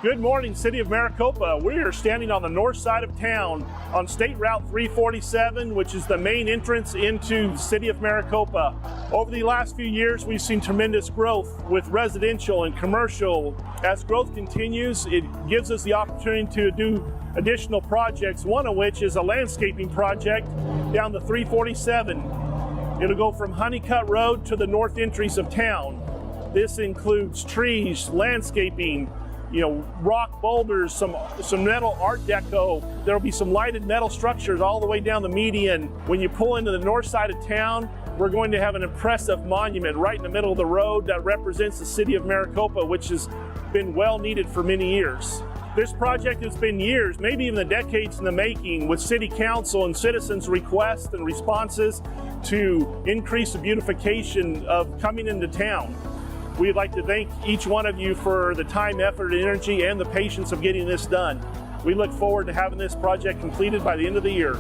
Good morning, City of Maricopa. We are standing on the north side of town on State Route 347, which is the main entrance into the City of Maricopa. Over the last few years, we've seen tremendous growth with residential and commercial. As growth continues, it gives us the opportunity to do additional projects, one of which is a landscaping project down the 347. It'll go from Honeycutt Road to the north entries of town. This includes trees, landscaping, rock boulders, some metal art deco. There'll be some lighted metal structures all the way down the median. When you pull into the north side of town, we're going to have an impressive monument right in the middle of the road that represents the City of Maricopa, which has been well needed for many years. This project has been years, maybe even decades in the making, with City Council and citizens' requests and responses to increase the beautification of coming into town. We'd like to thank each one of you for the time, effort, energy, and the patience of getting this done. We look forward to having this project completed by the end of the year.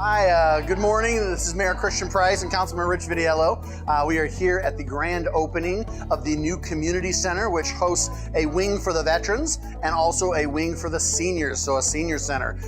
Hi, good morning. This is Mayor Christian Price and Councilman Rich Vitiello. We are here at the grand opening of the new community center, which hosts a wing for the veterans and also a wing for the seniors, so a senior center,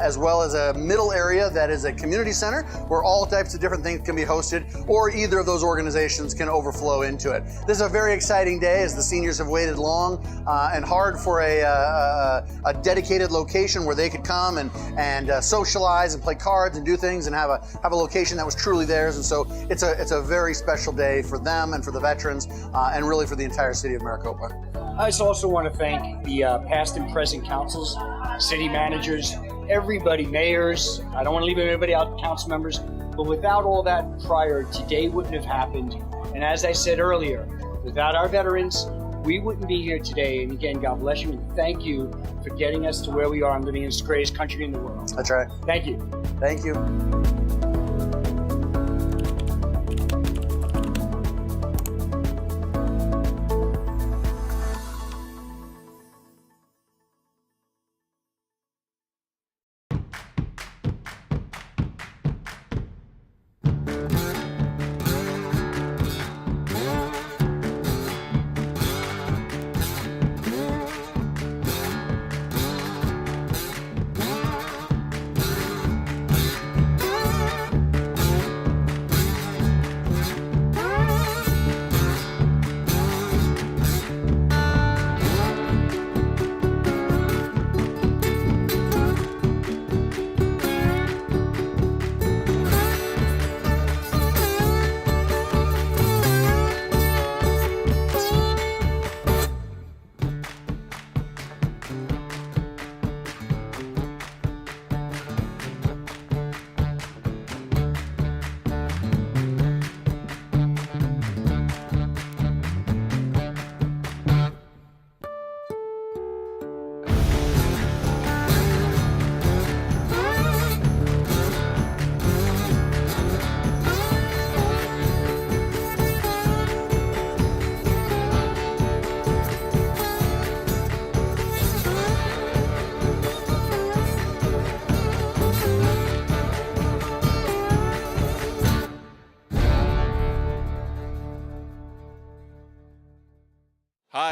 as well as a middle area that is a community center where all types of different things can be hosted, or either of those organizations can overflow into it. This is a very exciting day as the seniors have waited long and hard for a dedicated location where they could come and socialize and play cards and do things and have a location that was truly theirs. And so it's a very special day for them and for the veterans and really for the entire City of Maricopa. I just also want to thank the past and present councils, city managers, everybody, mayors. I don't want to leave anybody out, council members, but without all that prior, today wouldn't have happened. And as I said earlier, without our veterans, we wouldn't be here today. And again, God bless you and thank you for getting us to where we are and living in this greatest country in the world. That's right. Thank you. Thank you.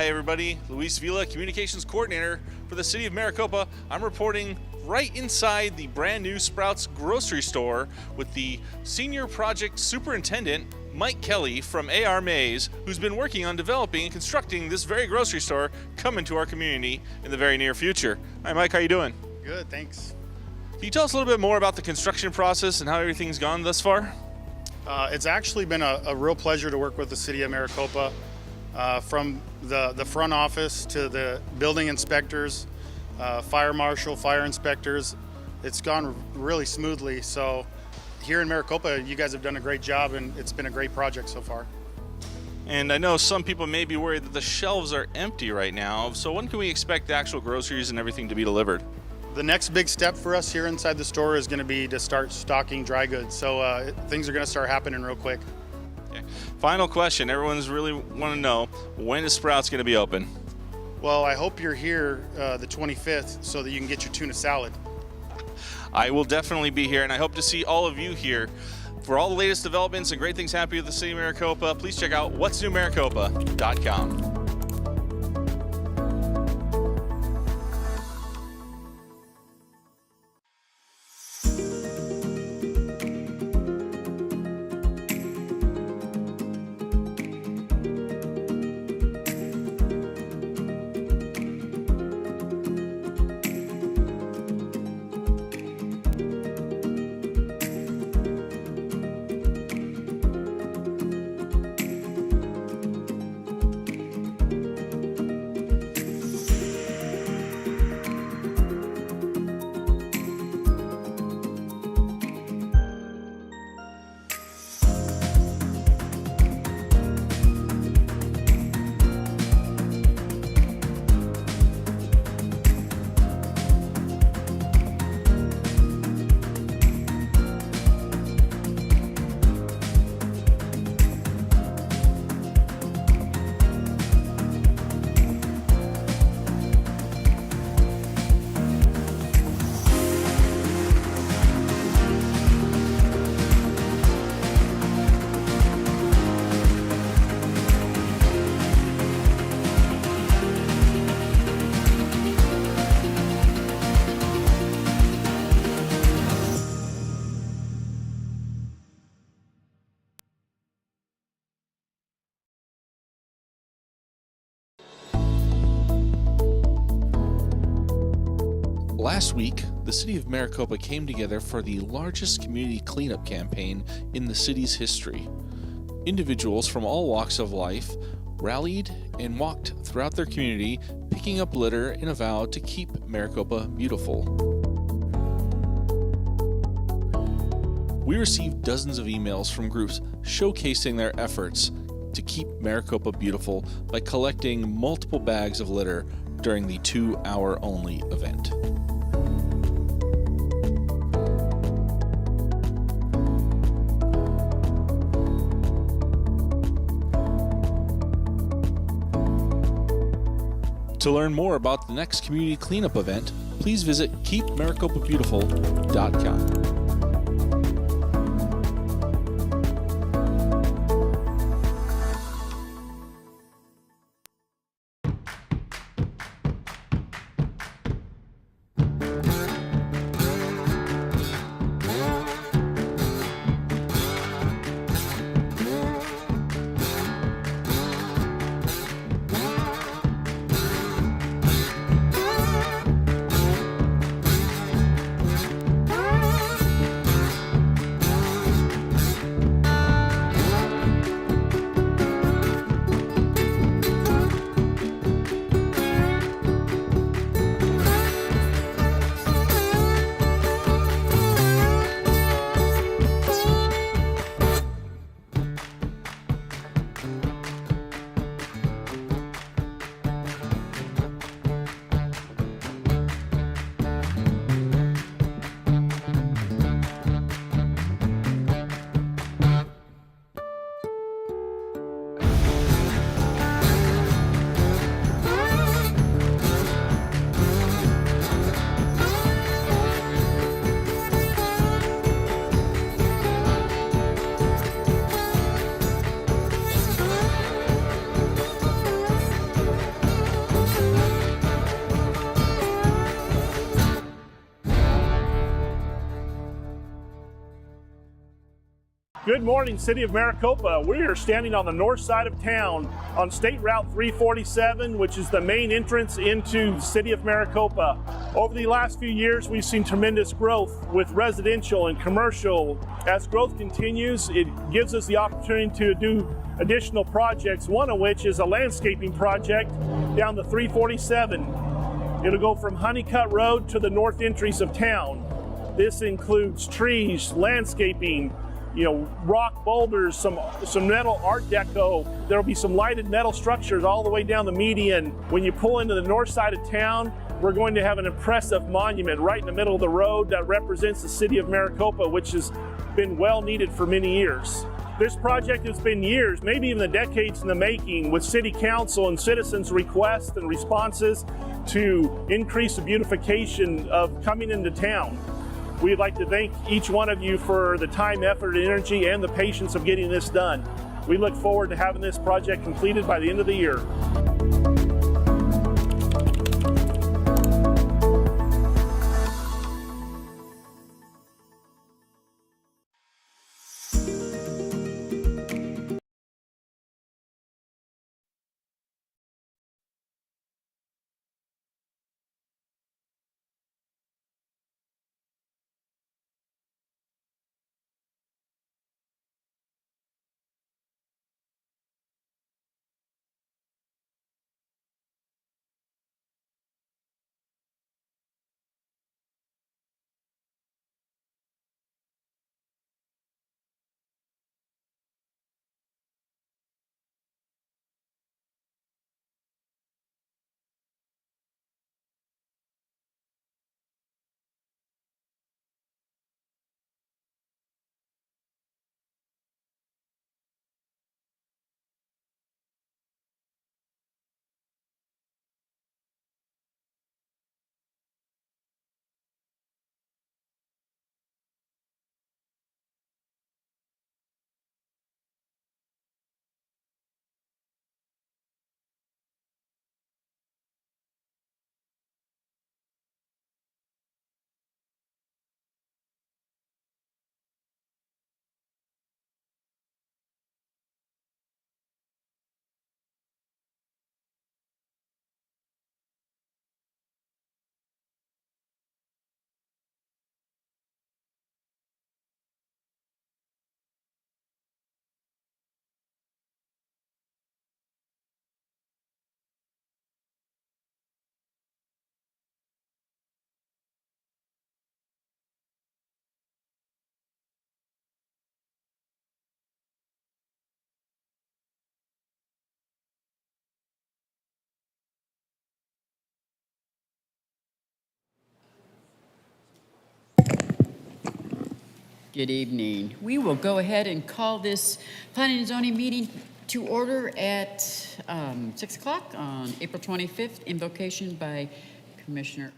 Hi everybody, Luis Vila, Communications Coordinator for the City of Maricopa. I'm reporting right inside the brand new Sprouts grocery store with the Senior Project Superintendent, Mike Kelly from AR Mays, who's been working on developing and constructing this very grocery store coming to our community in the very near future. Hi Mike, how you doing? Good, thanks. Can you tell us a little bit more about the construction process and how everything's gone thus far? It's actually been a real pleasure to work with the City of Maricopa. From the front office to the building inspectors, fire marshal, fire inspectors, it's gone really smoothly. So here in Maricopa, you guys have done a great job, and it's been a great project so far. And I know some people may be worried that the shelves are empty right now. So when can we expect the actual groceries and everything to be delivered? The next big step for us here inside the store is going to be to start stocking dry goods. So things are going to start happening real quick. Okay. Final question. Everyone's really want to know, when is Sprouts going to be open? Well, I hope you're here the 25th so that you can get your tuna salad. I will definitely be here, and I hope to see all of you here. For all the latest developments and great things happening with the City of Maricopa, please check out what'snewmaricopa.com. Last week, the City of Maricopa came together for the largest community cleanup campaign in the city's history. Individuals from all walks of life rallied and walked throughout their community, picking up litter in a vow to keep Maricopa beautiful. We received dozens of emails from groups showcasing their efforts to keep Maricopa beautiful by collecting multiple bags of litter during the 2-hour-only event. To learn more about the next community cleanup event, please visit keepmaricopabeautiful.com. Good morning, City of Maricopa. We are standing on the north side of town on State Route 347, which is the main entrance into the City of Maricopa. Over the last few years, we've seen tremendous growth with residential and commercial. As growth continues, it gives us the opportunity to do additional projects, one of which is a landscaping project down the 347. It'll go from Honeycutt Road to the north entries of town. This includes trees, landscaping, rock boulders, some metal art deco. There'll be some lighted metal structures all the way down the median. When you pull into the north side of town, we're going to have an impressive monument right in the middle of the road that represents the City of Maricopa, which has been well needed for many years. This project has been years, maybe even decades in the making, with City Council and citizens' requests and responses to increase the beautification of coming into town. We'd like to thank each one of you for the time, effort, energy, and the patience of getting this done. We look forward to having this project completed by the end of the year. Good evening. We will go ahead and call this Planning and Zoning meeting to order at 6 o'clock on April 25th, invocation by Commissioner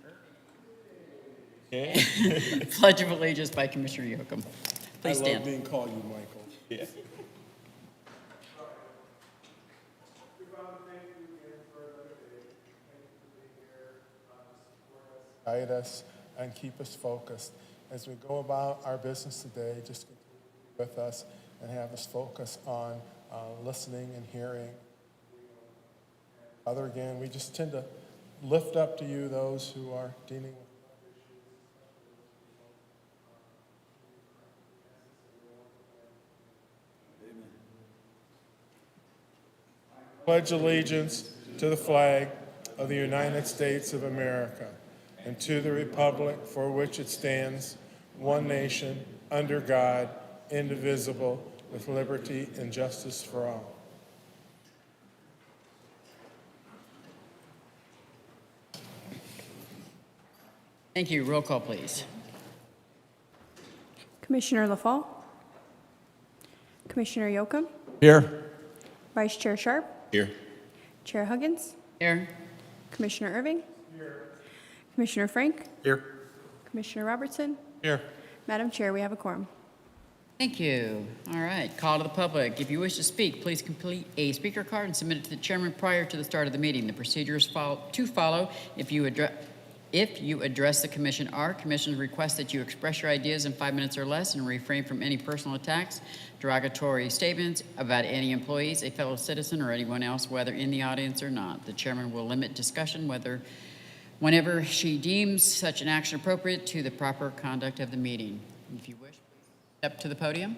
Pledge of Allegiance by Commissioner Yoakum. Please stand. I love being called you, Michael. Yeah. Guide us and keep us focused. As we go about our business today, just continue with us and have us focus on listening and hearing. Father, again, we just tend to lift up to you those who are dealing with pledge allegiance to the flag of the United States of America and to the republic for which it stands, one nation, under God, indivisible, with liberty and justice for all. Thank you. Roll call, please. Commissioner LaFall. Commissioner Yoakum. Here. Vice Chair Sharp. Here. Chair Huggins. Here. Commissioner Irving. Here. Commissioner Frank. Here. Commissioner Robertson. Here. Madam Chair, we have a quorum. Thank you. All right. Call to the public. If you wish to speak, please complete a speaker card and submit it to the chairman prior to the start of the meeting. The procedure is to follow. If you If you address the commission, our commission requests that you express your ideas in 5 minutes or less and refrain from any personal attacks, derogatory statements about any employees, a fellow citizen, or anyone else, whether in the audience or not. The chairman will limit discussion whenever she deems such an action appropriate to the proper conduct of the meeting. If you wish, step to the podium.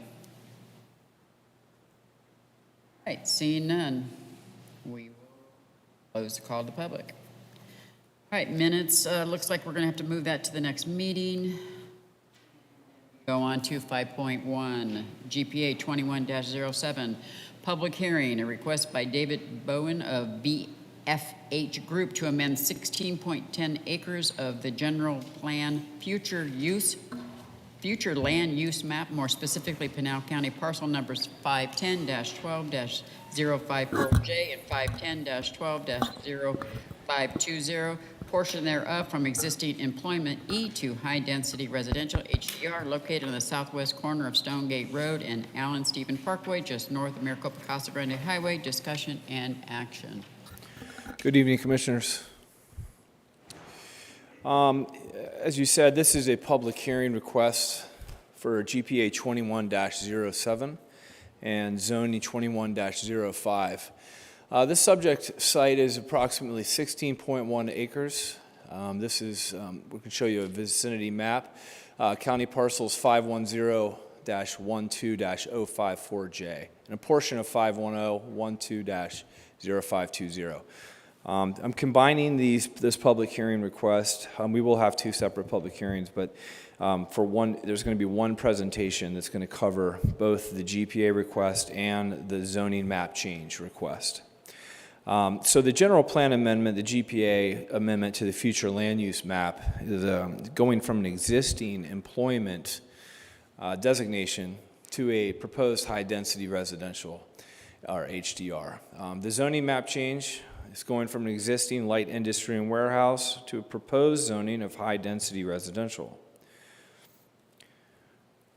All right, seeing none, we will close the call to the public. All right, minutes, looks like we're going to have to move that to the next meeting. Go on to 5.1, GPA 21-07, public hearing, a request by David Bowen of BFH Group to amend 16.10 acres of the general plan future land use map, more specifically Pinal County parcel numbers 510-12-054J and 510-12-0520, portion thereof from existing employment E to high-density residential HDR located on the southwest corner of Stonegate Road and Allen Stevens Parkway, just north of Maricopa Casa Grande Highway. Discussion and action. Good evening, Commissioners. As you said, this is a public hearing request for GPA 21-07 and zoning 21-05. This subject site is approximately 16.1 acres. This is, we can show you a vicinity map. County parcels 510-12-054J and a portion of 510-12-0520. I'm combining this public hearing request. We will have two separate public hearings, but for one, there's going to be one presentation that's going to cover both the GPA request and the zoning map change request. So the general plan amendment, the GPA amendment to the future land use map, is going from an existing employment designation to a proposed high-density residential, or HDR. The zoning map change is going from an existing light industry and warehouse to a proposed zoning of high-density residential.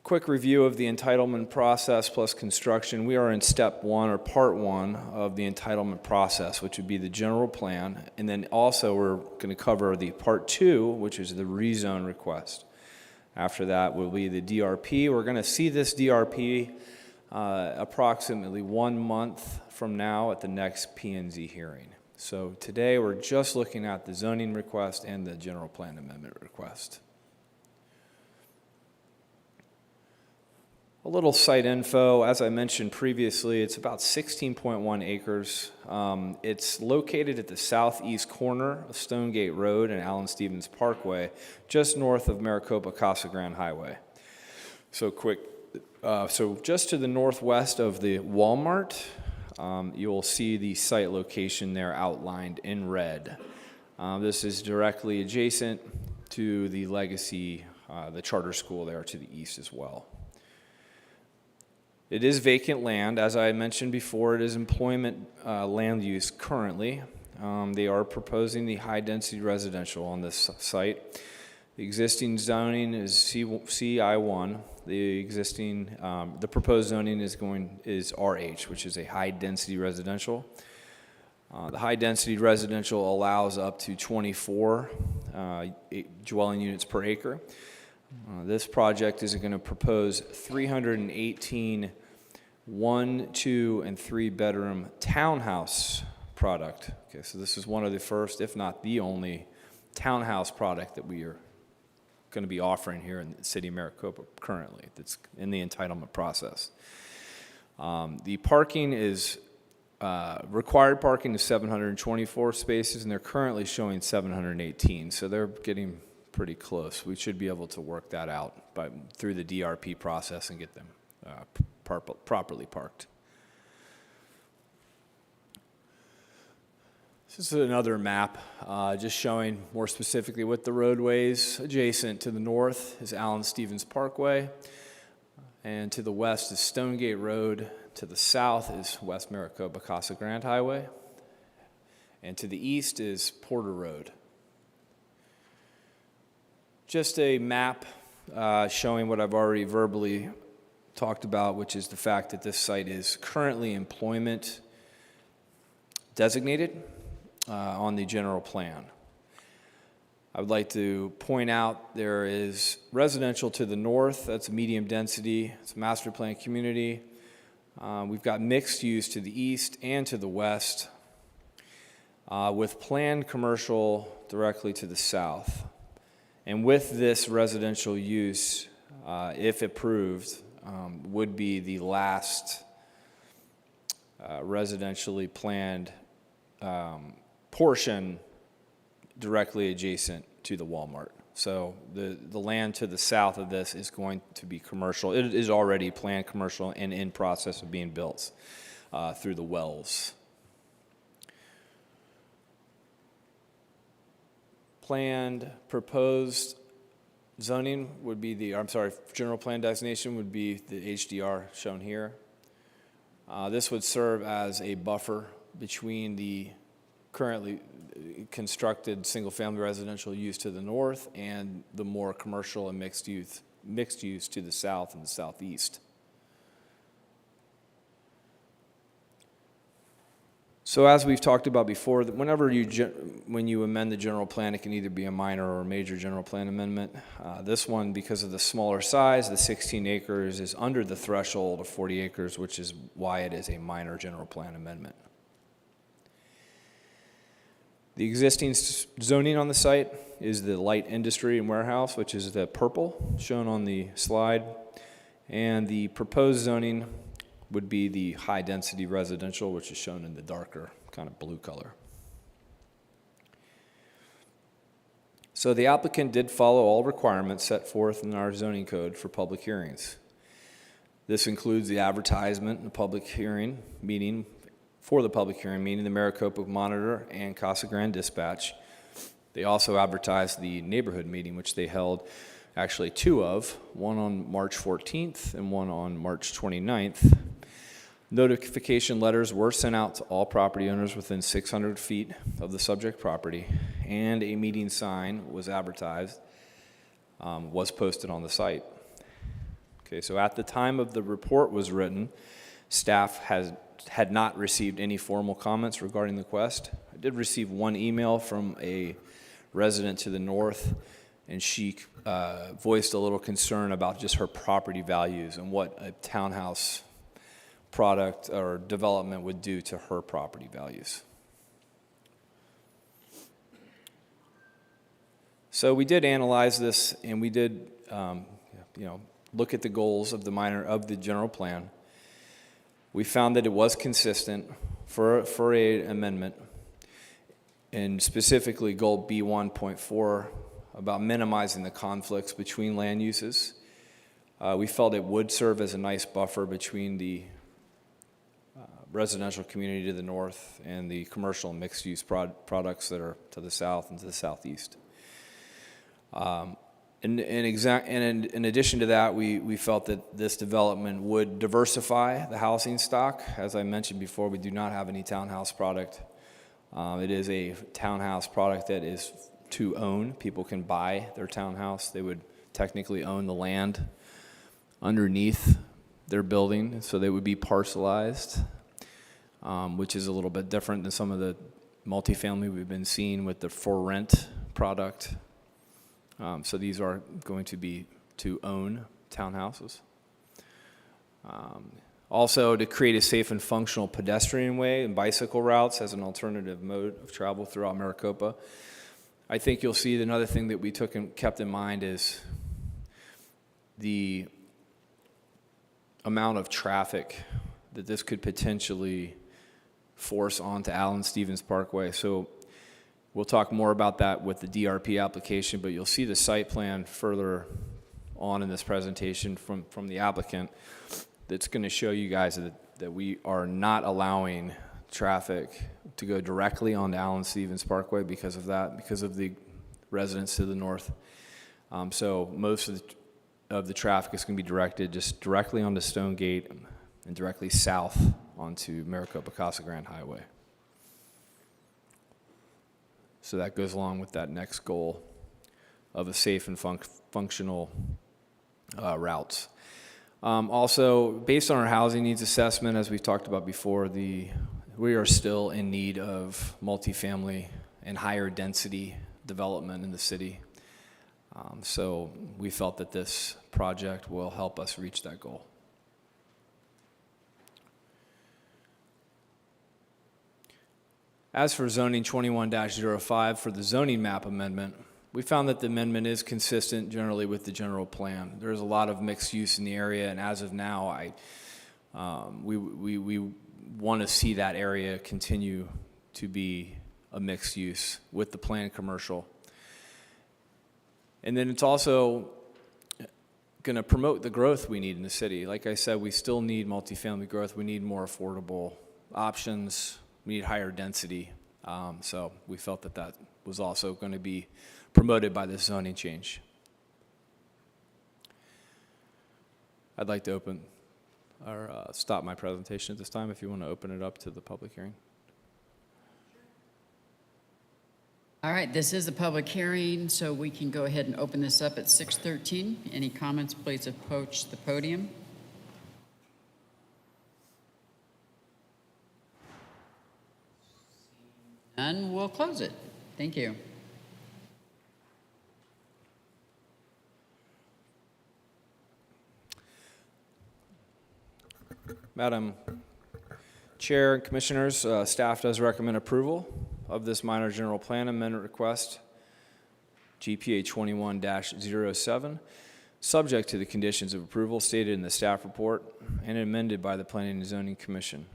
Quick review of the entitlement process plus construction. We are in step one, or part one, of the entitlement process, which would be the general plan. And then also we're going to cover the part two, which is the rezone request. After that will be the DRP. We're going to see this DRP approximately 1 month from now at the next P&Z hearing. So today we're just looking at the zoning request and the general plan amendment request. A little site info, as I mentioned previously, it's about 16.1 acres. It's located at the southeast corner of Stonegate Road and Allen Stevens Parkway, just north of Maricopa Casa Grande Highway. So just to the northwest of the Walmart, you'll see the site location there outlined in red. This is directly adjacent to the Legacy, the charter school there to the east as well. It is vacant land. As I mentioned before, it is employment land use currently. They are proposing the high-density residential on this site. The existing zoning is CI1. The proposed zoning is RH, which is a high-density residential. The high-density residential allows up to 24 dwelling units per acre. This project is going to propose 318 1, 2, and 3 bedroom townhouse product. Okay, so this is one of the first, if not the only, townhouse product that we are going to be offering here in the city of Maricopa currently that's in the entitlement process. The parking is, required parking is 724 spaces, and they're currently showing 718, so they're getting pretty close. We should be able to work that out through the DRP process and get them properly parked. This is another map just showing more specifically what the roadways adjacent. To the north is Allen Stevens Parkway, and to the west is Stonegate Road. To the south is West Maricopa Casa Grande Highway, and to the east is Porter Road. Just a map showing what I've already verbally talked about, which is the fact that this site is currently employment designated on the general plan. I would like to point out there is residential to the north. That's a medium density. It's a master plan community. We've got mixed use to the east and to the west, with planned commercial directly to the south. And with this residential use, if approved, would be the last residentially planned portion directly adjacent to the Walmart. So the land to the south of this is going to be commercial. It is already planned commercial and in process of being built through the wells. Planned proposed zoning would be general plan designation would be the HDR shown here. This would serve as a buffer between the currently constructed single-family residential use to the north and the more commercial and mixed use to the south and the southeast. So as we've talked about before, when you amend the general plan, it can either be a minor or a major general plan amendment. This one, because of the smaller size, the 16 acres is under the threshold of 40 acres, which is why it is a minor general plan amendment. The existing zoning on the site is the light industry and warehouse, which is the purple shown on the slide. And the proposed zoning would be the high-density residential, which is shown in the darker kind of blue color. So the applicant did follow all requirements set forth in our zoning code for public hearings. This includes the advertisement and the public hearing meeting. For the public hearing meeting, the Maricopa Monitor and Casa Grande Dispatch. They also advertised the neighborhood meeting, which they held actually two of, one on March 14th and one on March 29th. Notification letters were sent out to all property owners within 600 feet of the subject property, and a meeting sign was advertised, was posted on the site. Okay, so at the time of the report was written, staff had not received any formal comments regarding the request. I did receive one email from a resident to the north, and she voiced a little concern about just her property values and what a townhouse product or development would do to her property values. So we did analyze this, and we did look at the goals of the general plan. We found that it was consistent for an amendment, and specifically goal B1.4 about minimizing the conflicts between land uses. We felt it would serve as a nice buffer between the residential community to the north and the commercial and mixed-use products that are to the south and to the southeast. In addition to that, we felt that this development would diversify the housing stock. As I mentioned before, we do not have any townhouse product. It is a townhouse product that is to own. People can buy their townhouse. They would technically own the land underneath their building, so they would be parcelized, which is a little bit different than some of the multifamily we've been seeing with the for rent product. So these are going to be to own townhouses. Also, to create a safe and functional pedestrian way and bicycle routes as an alternative mode of travel throughout Maricopa. I think you'll see another thing that we took and kept in mind is the amount of traffic that this could potentially force onto Allen Stevens Parkway. So we'll talk more about that with the DRP application, but you'll see the site plan further on in this presentation from the applicant that's going to show you guys that we are not allowing traffic to go directly onto Allen Stevens Parkway because of that, because of the residents to the north. So most of the traffic is going to be directed just directly onto Stonegate and directly south onto Maricopa Casa Grande Highway. So that goes along with that next goal of a safe and functional routes. Also, based on our housing needs assessment, as we've talked about before, we are still in need of multifamily and higher density development in the city. So we felt that this project will help us reach that goal. As for zoning 21-05 for the zoning map amendment, we found that the amendment is consistent generally with the general plan. There's a lot of mixed use in the area, and as of now, we want to see that area continue to be a mixed use with the planned commercial. And then it's also going to promote the growth we need in the city. Like I said, we still need multifamily growth. We need more affordable options. We need higher density. So we felt that that was also going to be promoted by this zoning change. I'd like to open or stop my presentation at this time if you want to open it up to the public hearing. All right, this is a public hearing, so we can go ahead and open this up at 6:13. Any comments, please approach the podium. And we'll close it. Thank you. Madam Chair and Commissioners, staff does recommend approval of this minor general plan amendment request, GPA 21-07, subject to the conditions of approval stated in the staff report and amended by the Planning and Zoning Commission.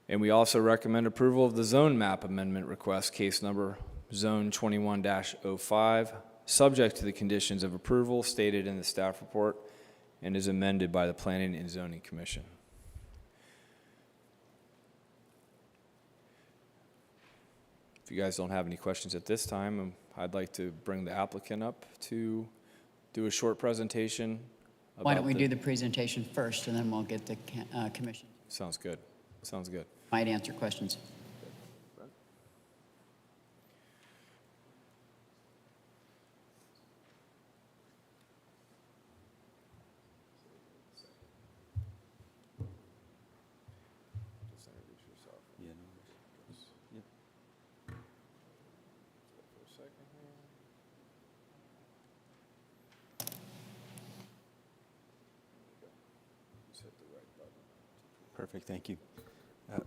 And we also recommend approval of the zone map amendment request, case number zone 21-05, subject to the conditions of approval stated in the staff report and is amended by the Planning and Zoning Commission. If you guys don't have any questions at this time, I'd like to bring the applicant up to do a short presentation. Why don't we do the presentation first, and then we'll get the commission. Sounds good. Sounds good. Might answer questions. Perfect, thank you.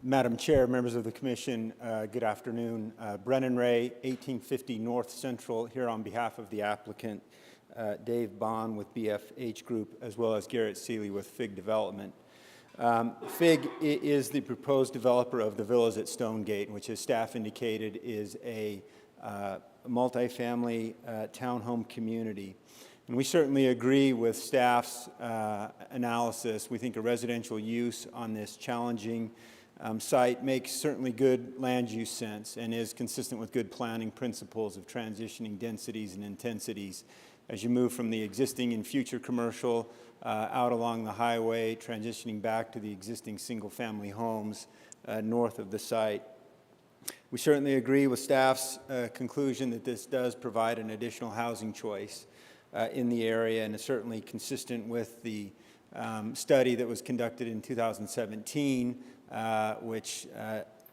Madam Chair, members of the Commission, good afternoon. Brennan Ray, 1850 North Central, here on behalf of the applicant, Dave Bond with BFH Group, as well as Garrett Seeley with FIG Development. FIG is the proposed developer of the villas at Stonegate, which, as staff indicated, is a multifamily townhome community. And we certainly agree with staff's analysis. We think a residential use on this challenging site makes certainly good land use sense and is consistent with good planning principles of transitioning densities and intensities as you move from the existing and future commercial out along the highway, transitioning back to the existing single-family homes north of the site. We certainly agree with staff's conclusion that this does provide an additional housing choice in the area, and is certainly consistent with the study that was conducted in 2017, which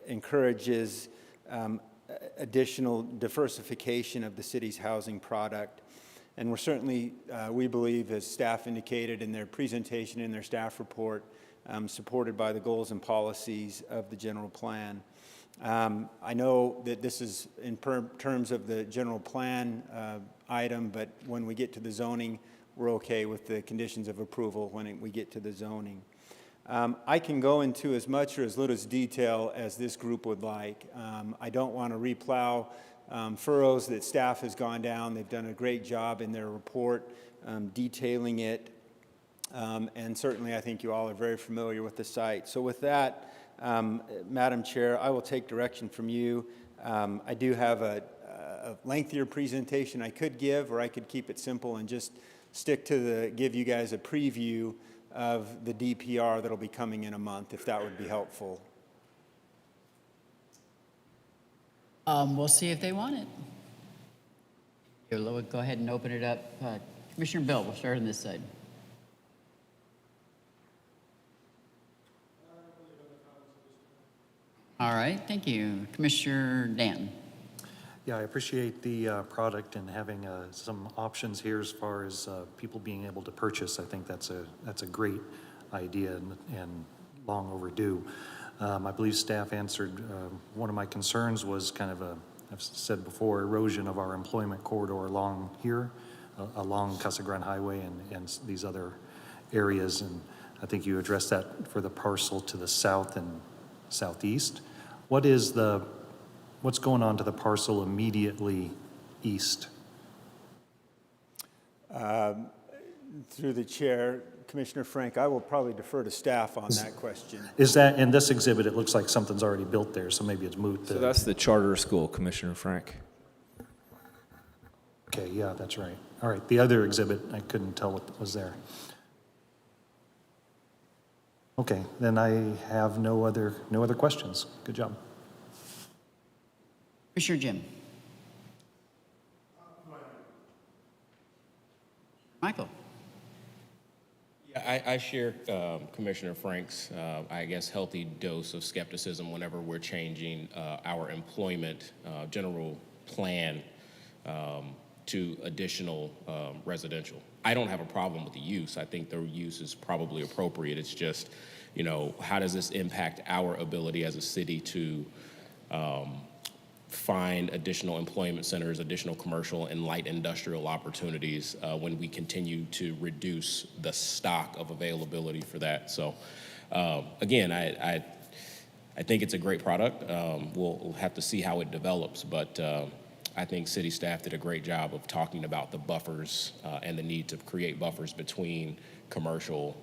encourages additional diversification of the city's housing product. And we're certainly, we believe, as staff indicated in their presentation in their staff report, supported by the goals and policies of the general plan. I know that this is in terms of the general plan item, but when we get to the zoning, we're okay with the conditions of approval when we get to the zoning. I can go into as much or as little detail as this group would like. I don't want to replow furrows that staff has gone down. They've done a great job in their report detailing it, and certainly I think you all are very familiar with the site. So with that, Madam Chair, I will take direction from you. I do have a lengthier presentation I could give, or I could keep it simple and just stick to give you guys a preview of the DPR that'll be coming in a month, if that would be helpful. We'll see if they want it. Here, we'll go ahead and open it up. Commissioner Bill, we'll start on this side. All right, thank you. Commissioner Dan. Yeah, I appreciate the product and having some options here as far as people being able to purchase. I think that's a great idea and long overdue. I believe staff answered one of my concerns was kind of I've said before, erosion of our employment corridor along here, along Casa Grande Highway and these other areas. And I think you addressed that for the parcel to the south and southeast. What's going on to the parcel immediately east? Through the chair, Commissioner Frank, I will probably defer to staff on that question. Is that, in this exhibit, it looks like something's already built there, so maybe it's moot. So that's the charter school, Commissioner Frank. Okay, yeah, that's right. All right, the other exhibit, I couldn't tell what was there. Okay, then I have no other questions. Good job. Commissioner Jim. Michael. Yeah, I share Commissioner Frank's, I guess, healthy dose of skepticism whenever we're changing our employment general plan to additional residential. I don't have a problem with the use. I think the use is probably appropriate. It's just, you know, how does this impact our ability as a city to find additional employment centers, additional commercial and light industrial opportunities when we continue to reduce the stock of availability for that. So again, I think it's a great product. We'll have to see how it develops, but I think city staff did a great job of talking about the buffers and the need to create buffers between commercial,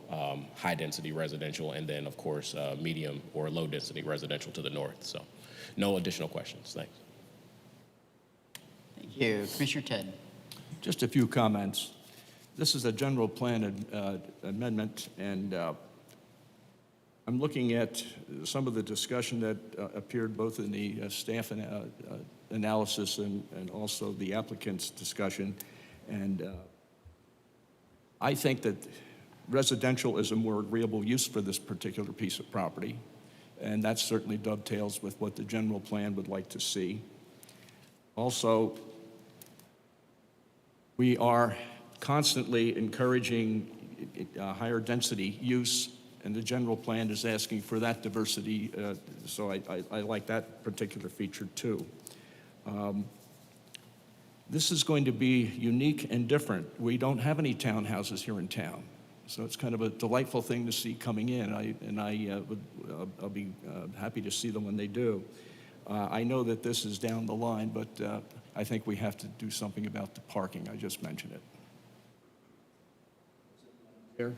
high density residential, and then of course medium or low density residential to the north. So no additional questions. Thanks. Thank you. Commissioner Ted. Just a few comments. This is a general plan amendment, and I'm looking at some of the discussion that appeared both in the staff analysis and also the applicant's discussion. And I think that residential is a more agreeable use for this particular piece of property. And that certainly dovetails with what the general plan would like to see. Also, we are constantly encouraging higher density use, and the general plan is asking for that diversity, so I like that particular feature too. This is going to be unique and different. We don't have any townhouses here in town. So it's kind of a delightful thing to see coming in, I'll be happy to see them when they do. I know that this is down the line, but I think we have to do something about the parking. I just mentioned it. Here.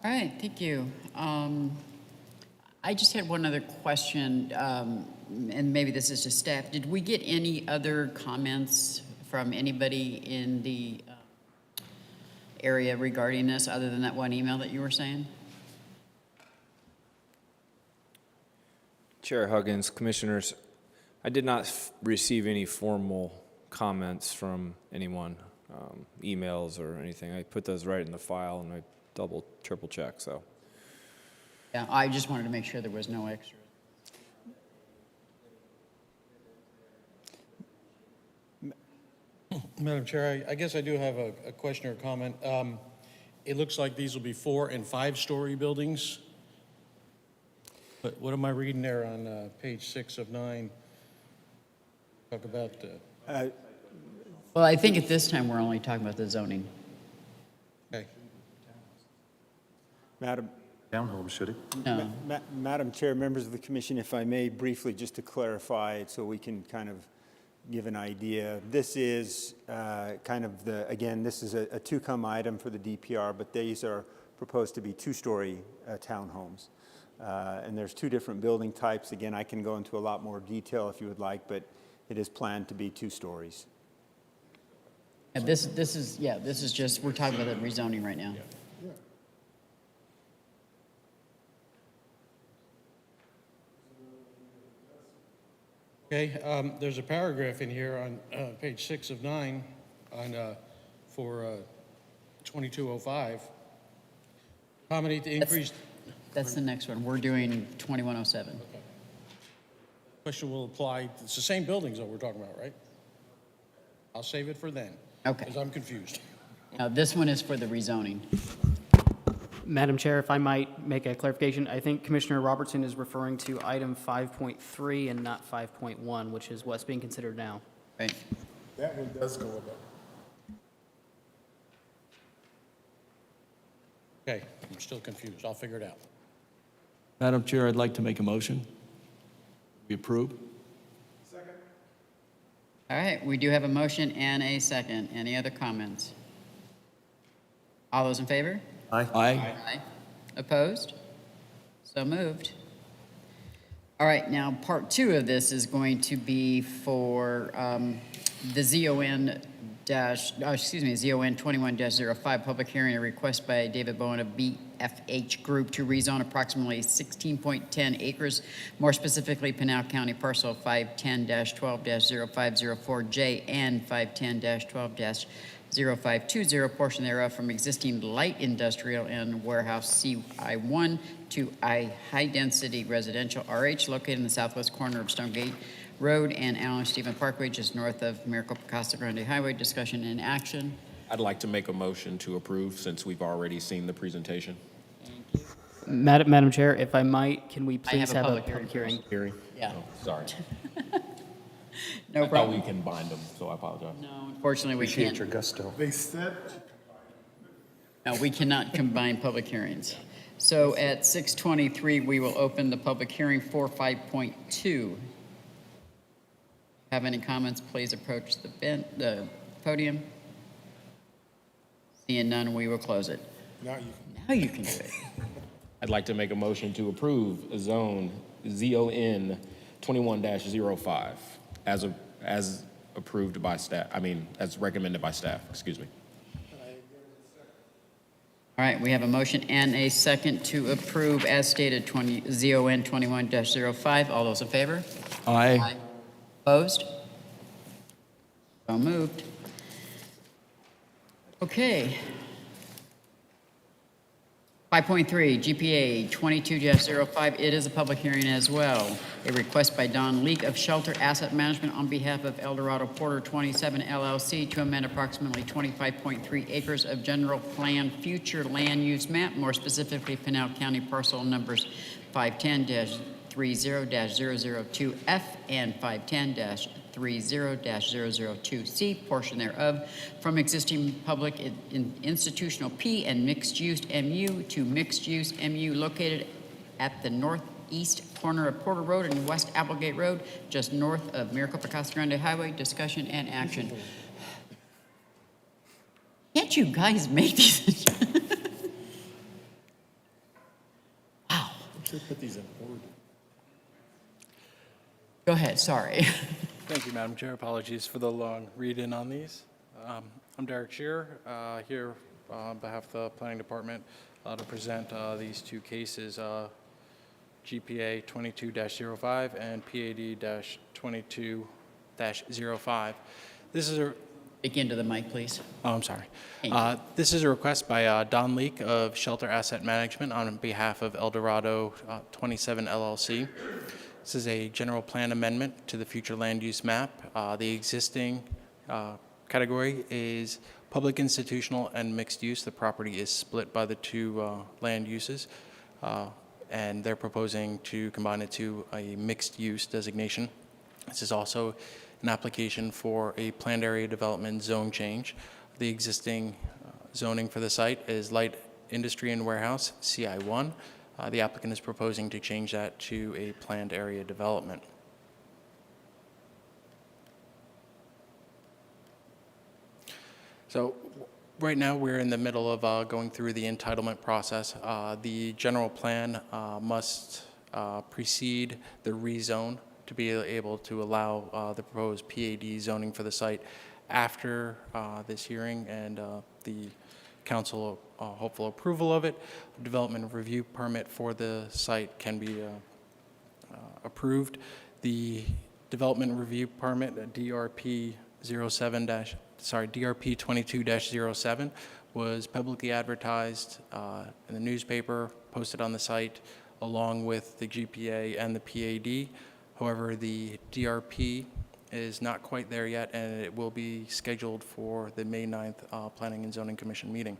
All right, thank you. I just had one other question, and maybe this is just staff. Did we get any other comments from anybody in the area regarding this other than that one email that you were saying? Chair Huggins, Commissioners, I did not receive any formal comments from anyone, emails or anything. I put those right in the file and I triple check, so. Yeah, I just wanted to make sure there was no extra. Madam Chair, I guess I do have a question or comment. It looks like these will be 4- and 5-story buildings. But what am I reading there on page 6 of 9? Talk about well, I think at this time we're only talking about the zoning. okay. Madam. Townhome, should it? No. Madam Chair, members of the commission, if I may briefly just to clarify so we can kind of give an idea. This is kind of again, this is a to-come item for the DPR, but these are proposed to be 2-story townhomes. And there's 2 different building types. Again, I can go into a lot more detail if you would like, but it is planned to be 2 stories. And this is just, we're talking about the rezoning right now. Okay, there's a paragraph in here on page 6 of 9 for 2205. Accommodate the increased. That's the next one. We're doing 2107. Okay. Question will apply, it's the same buildings that we're talking about, right? I'll save it for then. Okay. Because I'm confused. Now, this one is for the rezoning. Madam Chair, if I might make a clarification, I think Commissioner Robertson is referring to item 5.3 and not 5.1, which is what's being considered now. Right. That one does go above. Okay, I'm still confused. I'll figure it out. Madam Chair, I'd like to make a motion. We approve? All right, we do have a motion and a second. Any other comments? All those in favor? Aye. Aye. Opposed? So moved. All right, now part two of this is going to be for the ZON 21-05 public hearing, a request by David Bowen of BFH Group to rezone approximately 16.10 acres, more specifically Pinal County parcel 510-12-0504J and 510-12-0520, portion thereof from existing light industrial and warehouse CI1 to high-density residential RH located in the southwest corner of Stonegate Road and Allen Stephen Parkway, just north of Maricopa Casa Grande Highway. Discussion and action. I'd like to make a motion to approve since we've already seen the presentation. Madam Chair, if I might, can we I please have a public public hearing? Hearing? Yeah. Oh, sorry. No I thought problem. we can bind them, so I apologize. No, unfortunately, we Appreciate can't. your gusto. They said. No, we cannot combine public hearings. So at 6:23, we will open the public hearing for 5.2. Have any comments, please approach the podium. Seeing none, we will close it. Now you Now you can do it. I'd like to make a motion to approve ZON 21-05 as approved by staff, as recommended by staff, excuse me. All right, we have a motion and a second to approve as stated ZON 21-05. All those in favor? Aye. Opposed? So moved. Okay. 5.3, GPA 22-05. It is a public hearing as well. A request by Don Leak of Shelter Asset Management on behalf of Eldorado Porter 27 LLC to amend approximately 25.3 acres of general plan future land use map, more specifically Pinal County parcel numbers 510-30-002F and 510-30-002C, portion thereof, from existing public institutional P and mixed-use MU to mixed-use MU located at the northeast corner of Porter Road and West Applegate Road, just north of Maricopa Casa Grande Highway. Discussion and action. Can't you guys make these? Wow. Should put these in order. Go ahead, sorry. Thank you, Madam Chair. Apologies for the long read-in on these. I'm Derek Shearer, here on behalf of the Planning Department to present these two cases, GPA 22-05 and PAD-22-05. This is a... Speak into the mic, please. Oh, I'm sorry. This is a request by Don Leak of Shelter Asset Management on behalf of Eldorado 27 LLC. This is a general plan amendment to the future land use map. The existing category is public, institutional, and mixed use. The property is split by the two land uses, and they're proposing to combine it to a mixed use designation. This is also an application for a planned area development zone change. The existing zoning for the site is light industry and warehouse, CI1. The applicant is proposing to change that to a planned area development. So right now we're in the middle of going through the entitlement process. The general plan must precede the rezone to be able to allow the proposed PAD zoning for the site. After this hearing and the council hopeful approval of it, a development review permit for the site can be approved. The development review permit, DRP 22-07, was publicly advertised in the newspaper, posted on the site, along with the GPA and the PAD. However, the DRP is not quite there yet, and it will be scheduled for the May 9th Planning and Zoning Commission meeting.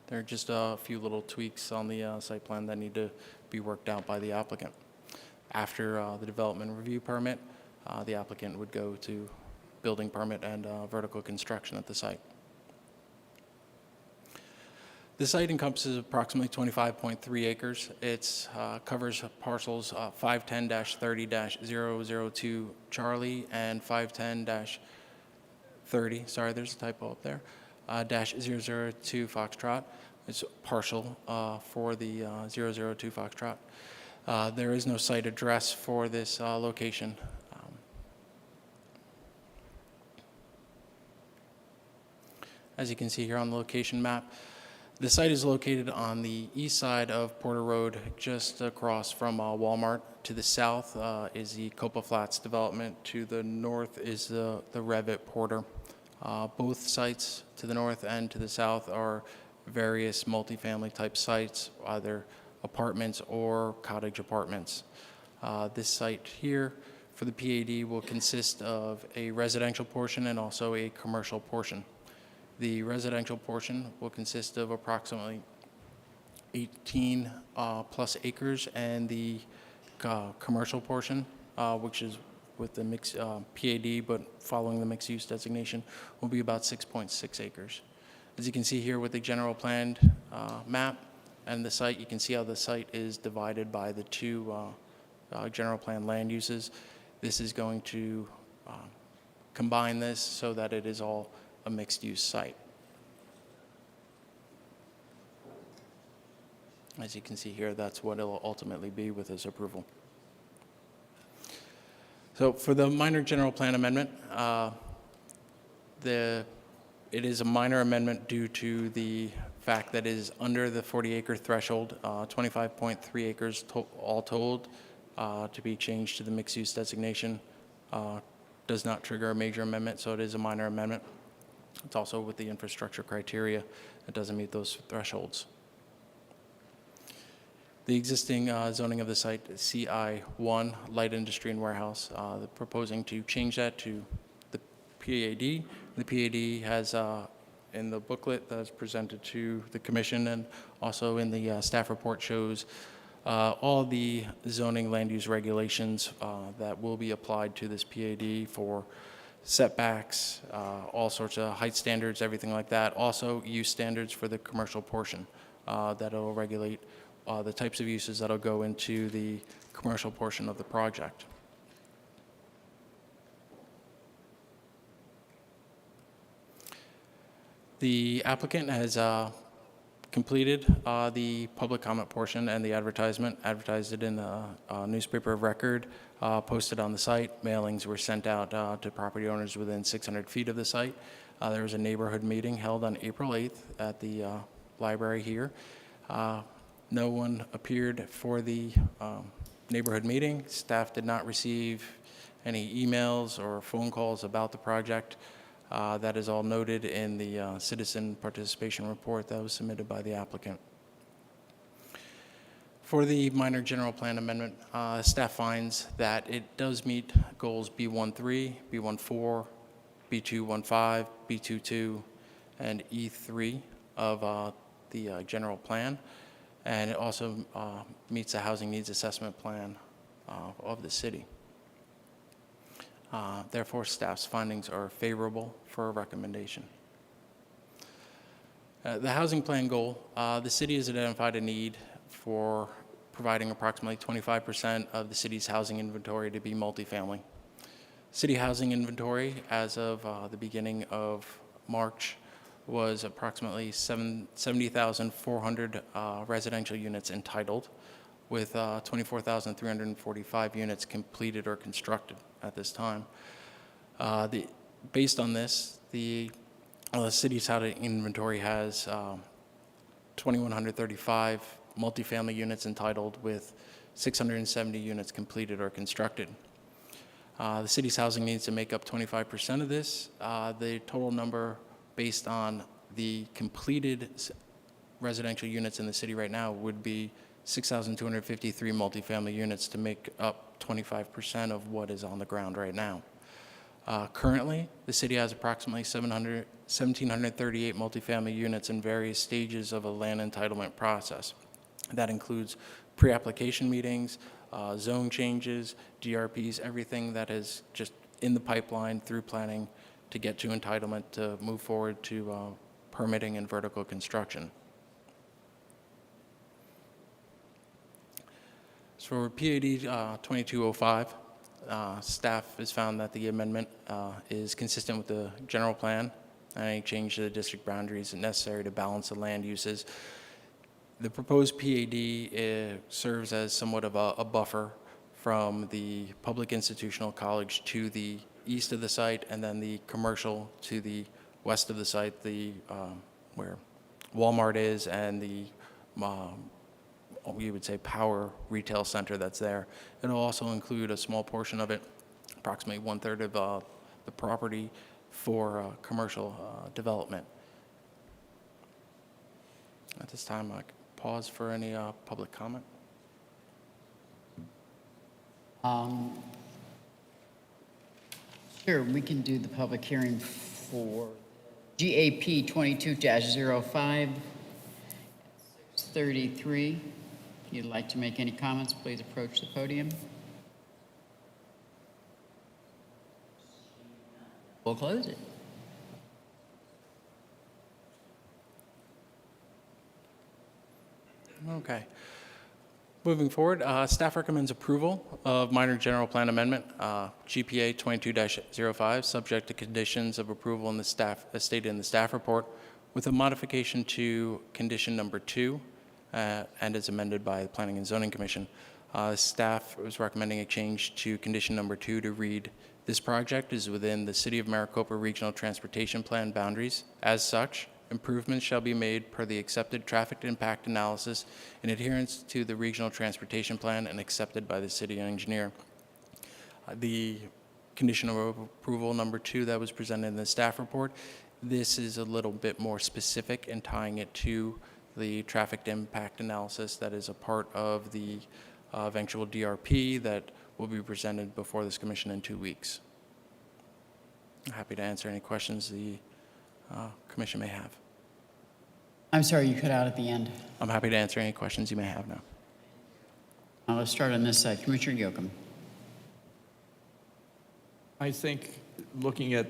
There are just a few little tweaks on the site plan that need to be worked out by the applicant. After the development review permit, the applicant would go to building permit and vertical construction at the site. The site encompasses approximately 25.3 acres. It covers parcels 510-30-002 Charlie and 510-30, sorry, there's a typo up there, -002 Foxtrot. It's partial for the 002 Foxtrot. There is no site address for this location. As you can see here on the location map, the site is located on the east side of Porter Road, just across from Walmart. To the south is the Copa Flats development. To the north is the Revit Porter. Both sites to the north and to the south are various multifamily type sites, either apartments or cottage apartments. This site here for the PAD will consist of a residential portion and also a commercial portion. The residential portion will consist of approximately 18 plus acres, and the commercial portion, which is with the mixed PAD but following the mixed use designation, will be about 6.6 acres. As you can see here with the general planned map and the site, you can see how the site is divided by the two general plan land uses. This is going to combine this so that it is all a mixed-use site. As you can see here, that's what it'll ultimately be with this approval. So for the minor general plan amendment, it is a minor amendment due to the fact that it is under the 40-acre threshold, 25.3 acres all told, to be changed to the mixed-use designation. Does not trigger a major amendment, so it is a minor amendment. It's also with the infrastructure criteria. It doesn't meet those thresholds. The existing zoning of the site is CI1, light industry and warehouse. They're proposing to change that to the PAD. The PAD has, in the booklet that is presented to the commission and also in the staff report, shows all the zoning land use regulations that will be applied to this PAD for setbacks, all sorts of height standards, everything like that. Also use standards for the commercial portion that will regulate the types of uses that will go into the commercial portion of the project. The applicant has completed the public comment portion and the advertisement, advertised it in the newspaper of record, posted on the site. Mailings were sent out to property owners within 600 feet of the site. There was a neighborhood meeting held on April 8th at the library here. No one appeared for the neighborhood meeting. Staff did not receive any emails or phone calls about the project. That is all noted in the citizen participation report that was submitted by the applicant. For the minor general plan amendment, staff finds that it does meet goals B13, B14, B215, B22, and E3 of the general plan, and it also meets the housing needs assessment plan of the city. Therefore, staff's findings are favorable for a recommendation. The housing plan goal, the city has identified a need for providing approximately 25% of the city's housing inventory to be multifamily. City housing inventory as of the beginning of March was approximately 70,400 residential units entitled, with 24,345 units completed or constructed at this time. Based on this, the city's housing inventory has 2,135 multifamily units entitled, with 670 units completed or constructed. The city's housing needs to make up 25% of this. The total number based on the completed residential units in the city right now would be 6,253 multifamily units to make up 25% of what is on the ground right now. Currently, the city has approximately 1,738 multifamily units in various stages of a land entitlement process. That includes pre-application meetings, zone changes, DRPs, everything that is just in the pipeline through planning to get to entitlement to move forward to permitting and vertical construction. So for PAD 2205, staff has found that the amendment is consistent with the general plan and any change to the district boundaries necessary to balance the land uses. The proposed PAD serves as somewhat of a buffer from the public institutional college to the east of the site, and then the commercial to the west of the site, where Walmart is, and the we would say power retail center that's there. It'll also include a small portion of it, approximately 1/3 of the property for commercial development. At this time, I can pause for any public comment. Sure, we can do the public hearing for GAP 22-05, 6:33. If you'd like to make any comments, please approach the podium. We'll close it. Okay. Moving forward, staff recommends approval of minor general plan amendment, GPA 22-05, subject to conditions of approval in the staff, as stated in the staff report, with a modification to condition number 2, and is amended by the Planning and Zoning Commission. Staff was recommending a change to condition number 2 to read, "This project is within the City of Maricopa Regional Transportation Plan boundaries. As such, improvements shall be made per the accepted traffic impact analysis in adherence to the Regional Transportation Plan and accepted by the city engineer." The condition of approval number 2 that was presented in the staff report, this is a little bit more specific in tying it to the traffic impact analysis that is a part of the eventual DRP that will be presented before this commission in 2 weeks. I'm happy to answer any questions the commission may have. I'm sorry, you cut out at the end. I'm happy to answer any questions you may have now. Let's start on this side. Commissioner Yoakum. I think looking at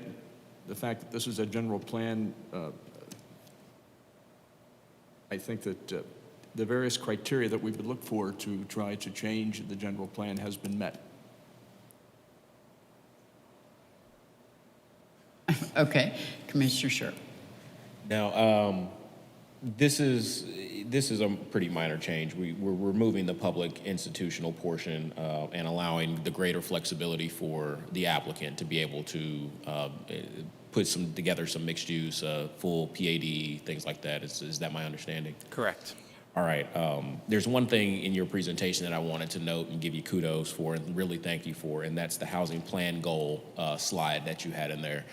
the fact that this is a general plan, I think that the various criteria that we would look for to try to change the general plan has been met. Okay, Commissioner Sherp. Now, this is a pretty minor change. We're removing the public institutional portion and allowing the greater flexibility for the applicant to be able to put together some mixed use, full PAD, things like that. Is that my understanding? Correct. All right. There's one thing in your presentation that I wanted to note and give you kudos for and really thank you for, and that's the housing plan goal slide that you had in there.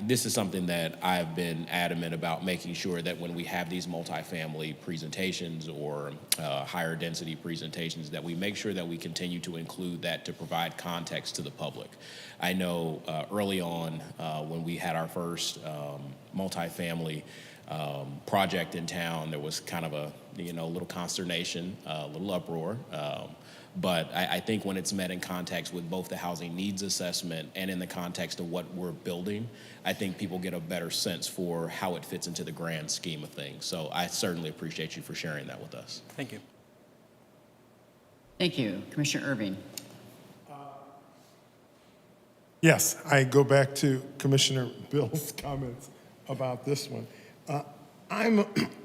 This is something that I've been adamant about making sure that when we have these multifamily presentations or higher density presentations, that we make sure that we continue to include that to provide context to the public. I know early on when we had our first multifamily project in town, there was kind of a little consternation, a little uproar. But I think when it's met in context with both the housing needs assessment and in the context of what we're building, I think people get a better sense for how it fits into the grand scheme of things. So I certainly appreciate you for sharing that with us. Thank you. Thank you. Commissioner Irving. Yes, I go back to Commissioner Bill's comments about this one. I'm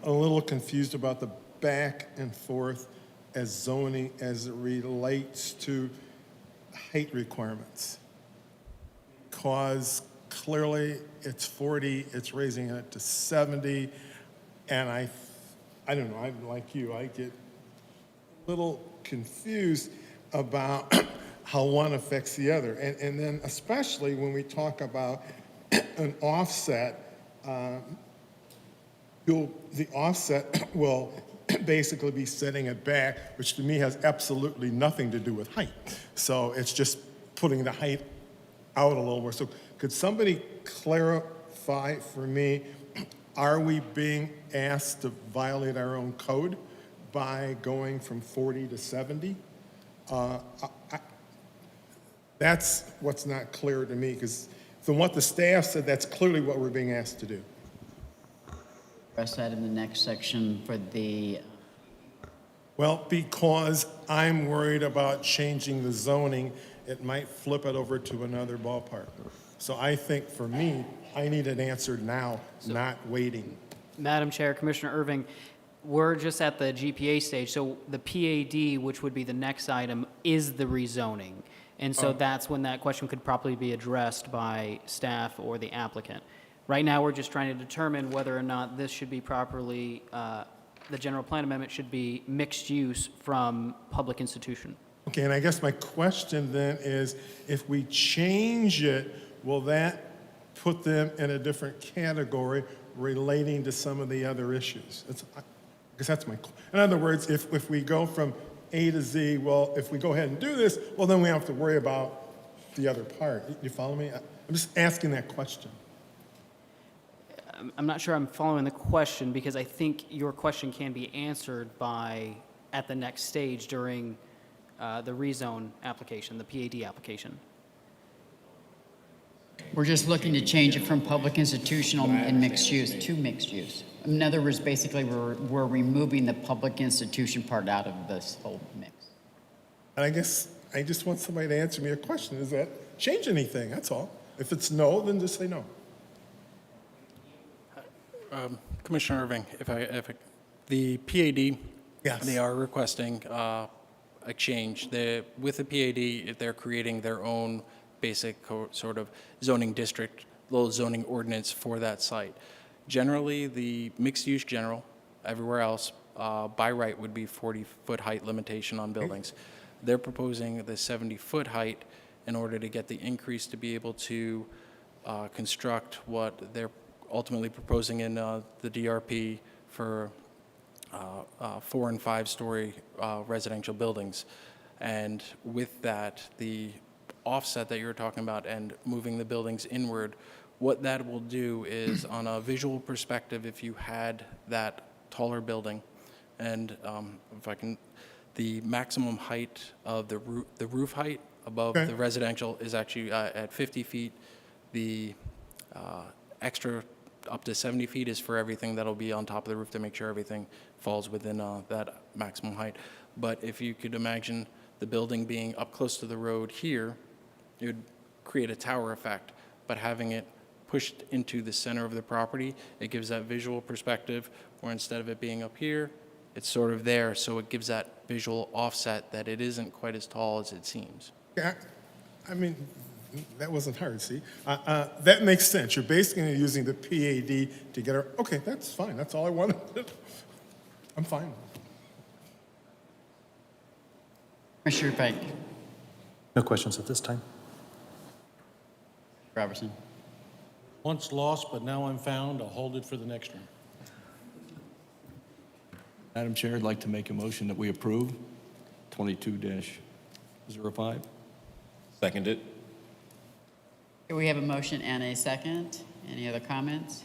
a little confused about the back and forth as zoning as it relates to height requirements. Because clearly it's 40, it's raising it to 70, and I don't know, I'm like you, I get a little confused about how one affects the other. And then especially when we talk about an offset, the offset will basically be setting it back, which to me has absolutely nothing to do with height. So it's just putting the height out a little more. So could somebody clarify for me, are we being asked to violate our own code by going from 40 to 70? That's what's not clear to me, because from what the staff said, that's clearly what we're being asked to do. Address that in the next section for the, Well, because I'm worried about changing the zoning, it might flip it over to another ballpark. So I think for me, I need an answer now, not waiting. Madam Chair, Commissioner Irving, we're just at the GPA stage, so the PAD, which would be the next item, is the rezoning. And so that's when that question could probably be addressed by staff or the applicant. Right now, we're just trying to determine whether or not this should be properly, the general plan amendment should be mixed use from public institution. Okay, and I guess my question then is, if we change it, will that put them in a different category relating to some of the other issues? I guess that's my, in other words, if we go from A to Z, well, if we go ahead and do this, well, then we have to worry about the other part. You follow me? I'm just asking that question. I'm not sure I'm following the question, because I think your question can be answered by, at the next stage during the rezone application, the PAD application. we're just looking to change it from public institutional and mixed use to mixed use. In other words, basically, we're removing the public institution part out of this whole mix. And I guess I just want somebody to answer me a question. Does that change anything? That's all. If it's no, then just say no. Commissioner Irving, the PAD, Yes. they are requesting a change. With the PAD, they're creating their own basic sort of zoning district, little zoning ordinance for that site. Generally, the mixed use general, everywhere else, by right would be 40-foot height limitation on buildings. They're proposing the 70-foot height in order to get the increase to be able to construct what they're ultimately proposing in the DRP for 4- and 5-story residential buildings. And with that, the offset that you're talking about and moving the buildings inward, what that will do is, on a visual perspective, if you had that taller building, and if I can, the maximum height of the roof height above the residential is actually at 50 feet. The extra up to 70 feet is for everything that'll be on top of the roof to make sure everything falls within that maximum height. But if you could imagine the building being up close to the road here, it would create a tower effect, but having it pushed into the center of the property, it gives that visual perspective where instead of it being up here, it's sort of there, so it gives that visual offset that it isn't quite as tall as it seems. Yeah, I mean, that wasn't hard, see? That makes sense. You're basically using the PAD to get her, okay, that's fine. That's all I wanted. I'm fine. Commissioner Bank. No questions at this time. Robertson. Once lost, but now I'm found. I'll hold it for the next one. Madam Chair, I'd like to make a motion that we approve 22-05. Second it. We have a motion and a second. Any other comments?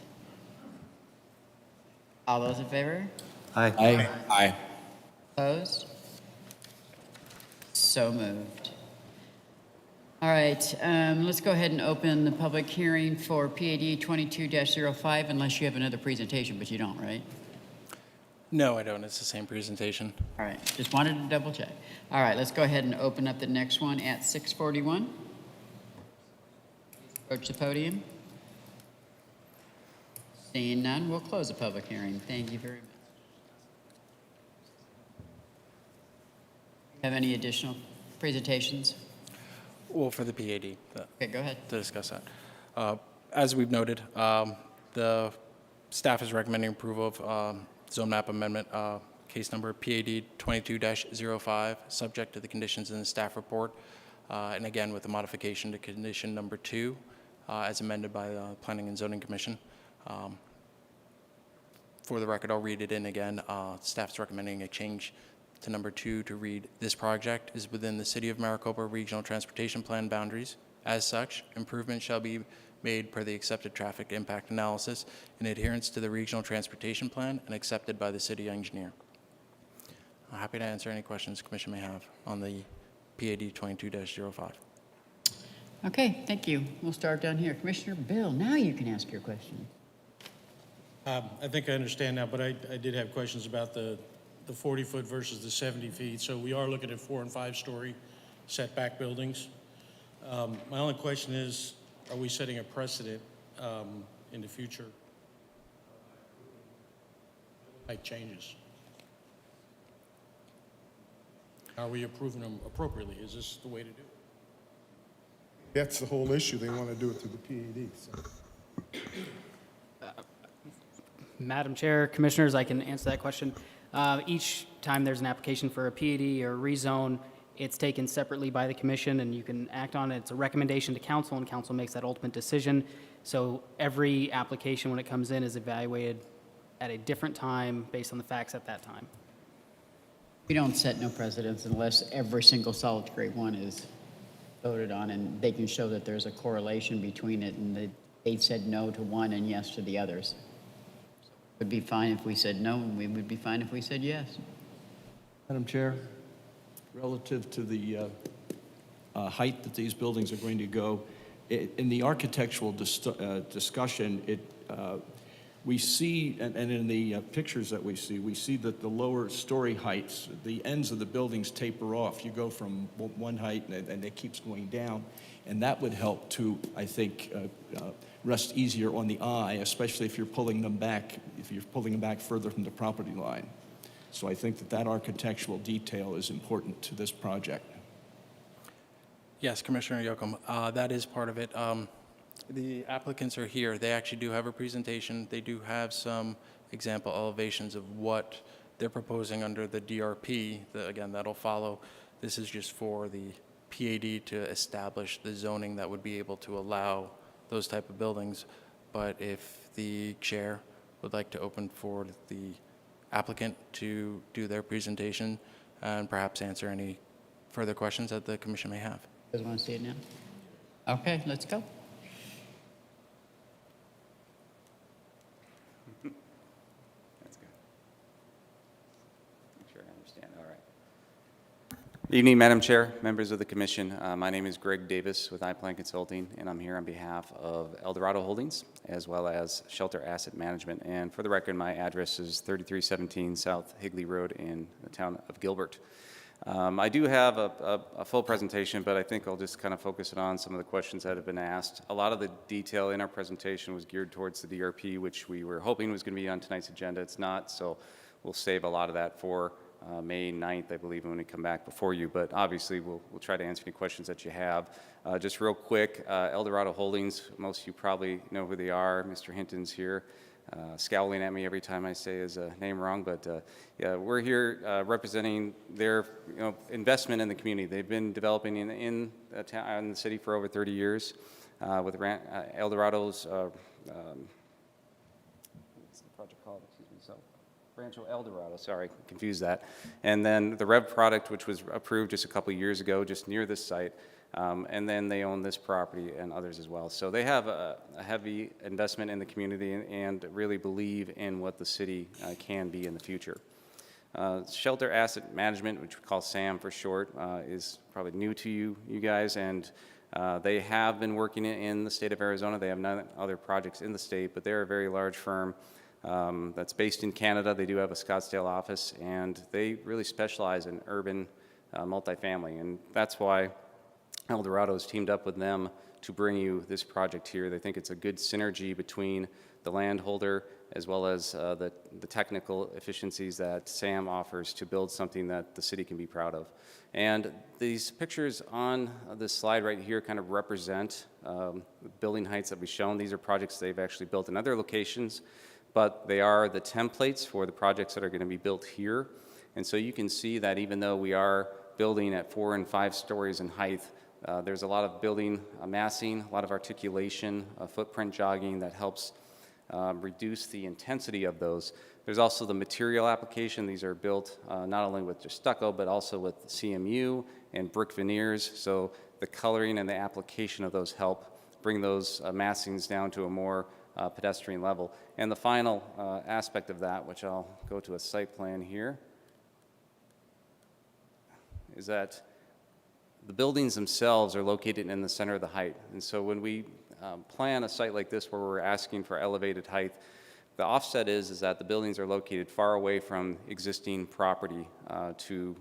All those in favor? Aye. Aye. Aye. Opposed? So moved. All right, let's go ahead and open the public hearing for PAD 22-05, unless you have another presentation, but you don't, right? No, I don't. It's the same presentation. All right, just wanted to double check. All right, let's go ahead and open up the next one at 6:41. Approach the podium. Seeing none, we'll close the public hearing. Thank you very much. Have any additional presentations? Well, for the PAD. Okay, go ahead. To discuss that. As we've noted, the staff is recommending approval of zone map amendment, case number PAD 22-05, subject to the conditions in the staff report, and again with the modification to condition number 2, as amended by the Planning and Zoning Commission. for the record, I'll read it in again. Staff's recommending a change to number 2 to read, "This project is within the City of Maricopa Regional Transportation Plan boundaries. As such, improvements shall be made per the accepted traffic impact analysis in adherence to the Regional Transportation Plan and accepted by the city engineer." I'm happy to answer any questions the Commission may have on the PAD 22-05. Okay, thank you. We'll start down here. Commissioner Bill, now you can ask your question. I think I understand now, but I did have questions about the 40-foot versus the 70 feet. So we are looking at 4- and 5-story setback buildings. My only question is, are we setting a precedent in the future? Height changes. Are we approving them appropriately? Is this the way to do it? That's the whole issue. They want to do it through the PAD. So. Madam Chair, Commissioners, I can answer that question. Each time there's an application for a PAD or rezone, it's taken separately by the Commission, and you can act on it. It's a recommendation to Council, and Council makes that ultimate decision. So every application, when it comes in, is evaluated at a different time based on the facts at that time. We don't set no precedents unless every single solitary one is voted on, and they can show that there's a correlation between it, and that they said no to one and yes to the others. It would be fine if we said no, and we would be fine if we said yes. Madam Chair, relative to the height that these buildings are going to go, in the architectural discussion, we see, and in the pictures that we see that the lower story heights, the ends of the buildings taper off. You go from one height and it keeps going down. And that would help to, I think, rest easier on the eye, especially if you're pulling them back, further from the property line. So I think that architectural detail is important to this project. Yes, Commissioner Yocum, that is part of it. The applicants are here. They actually do have a presentation. They do have some example elevations of what they're proposing under the DRP. Again, that'll follow. This is just for the PAD to establish the zoning that would be able to allow those type of buildings. But if the chair would like to open for the applicant to do their presentation and perhaps answer any further questions that the Commission may have. You guys want to see it now? Okay, let's go. That's good. Make sure I understand. All right. Good evening, Madam Chair, members of the Commission. My name is Greg Davis with iPlan Consulting, and I'm here on behalf of Dorado Holdings, as well as Shelter Asset Management. And for the record, my address is 3317 South Higley Road in the town of Gilbert. I do have a full presentation, but I think I'll just kind of focus it on some of the questions that have been asked. A lot of the detail in our presentation was geared towards the DRP, which we were hoping was going to be on tonight's agenda. It's not, so we'll save a lot of that for May 9th, I believe, when we come back before you. But obviously, we'll try to answer any questions that you have. Just real quick, Dorado Holdings, most of you probably know who they are. Mr. Hinton's here. Scowling at me every time I say his name wrong, but yeah, we're here representing their investment in the community. They've been developing in the city for over 30 years with Dorado's. What's the project called? Excuse me. So, Rancho El Dorado. Sorry, confused that. And then the Rev product, which was approved just a couple of years ago, just near this site. And then they own this property and others as well. So they have a heavy investment in the community and really believe in what the city can be in the future. Shelter Asset Management, which we call SAM for short, is probably new to you guys, and they have been working in the state of Arizona. They have none other projects in the state, but they're a very large firm that's based in Canada. They do have a Scottsdale office, and they really specialize in urban multifamily, and that's why Dorado has teamed up with them to bring you this project here. They think it's a good synergy between the landholder as well as the technical efficiencies that SAM offers to build something that the city can be proud of. And these pictures on this slide right here kind of represent building heights that we've shown. These are projects they've actually built in other locations, but they are the templates for the projects that are going to be built here. And so you can see that even though we are building at 4 and 5 stories in height, there's a lot of building massing, a lot of articulation, footprint jogging that helps reduce the intensity of those. There's also the material application. These are built not only with just stucco, but also with CMU and brick veneers. So the coloring and the application of those help bring those massings down to a more pedestrian level. And the final aspect of that, which I'll go to a site plan here, is that the buildings themselves are located in the center of the height. And so when we plan a site like this where we're asking for elevated height, the offset is that the buildings are located far away from existing property to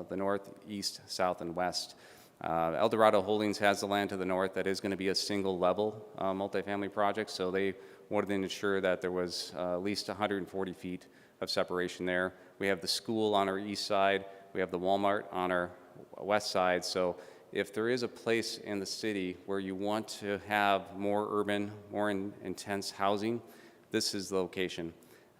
the north, east, south, and west. Dorado Holdings has the land to the north that is going to be a single level multifamily project, so they wanted to ensure that there was at least 140 feet of separation there. We have the school on our east side, we have the Walmart on our west side, so if there is a place in the city where you want to have more urban, more intense housing, this is the location.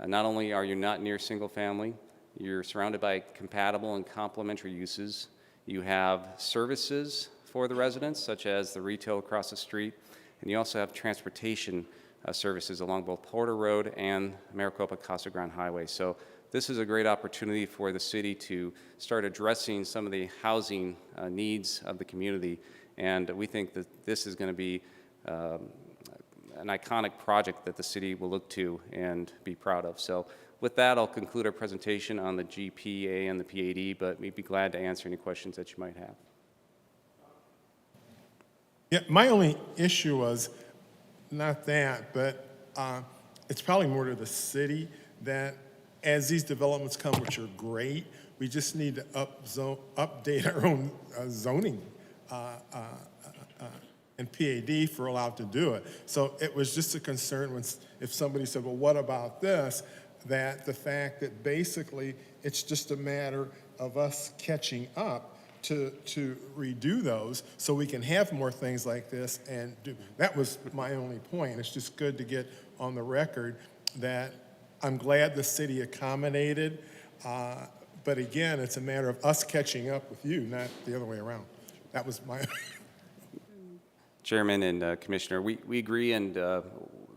Not only are you not near single family, you're surrounded by compatible and complementary uses. You have services for the residents, such as the retail across the street, and you also have transportation services along both Porter Road and Maricopa Casa Grande Highway. So this is a great opportunity for the city to start addressing some of the housing needs of the community, and we think that this is going to be an iconic project that the city will look to and be proud of. So with that, I'll conclude our presentation on the GPA and the PAD, but we'd be glad to answer any questions that you might have. Yeah, my only issue was not that, but it's probably more to the city that as these developments come, which are great, we just need to update our own zoning and PAD for allowed to do it. So it was just a concern when, if somebody said, well, what about this? That the fact that basically it's just a matter of us catching up to redo those so we can have more things like this and do. That was my only point. It's just good to get on the record that I'm glad the city accommodated, but again, it's a matter of us catching up with you, not the other way around. That was my Chairman and Commissioner, we agree, and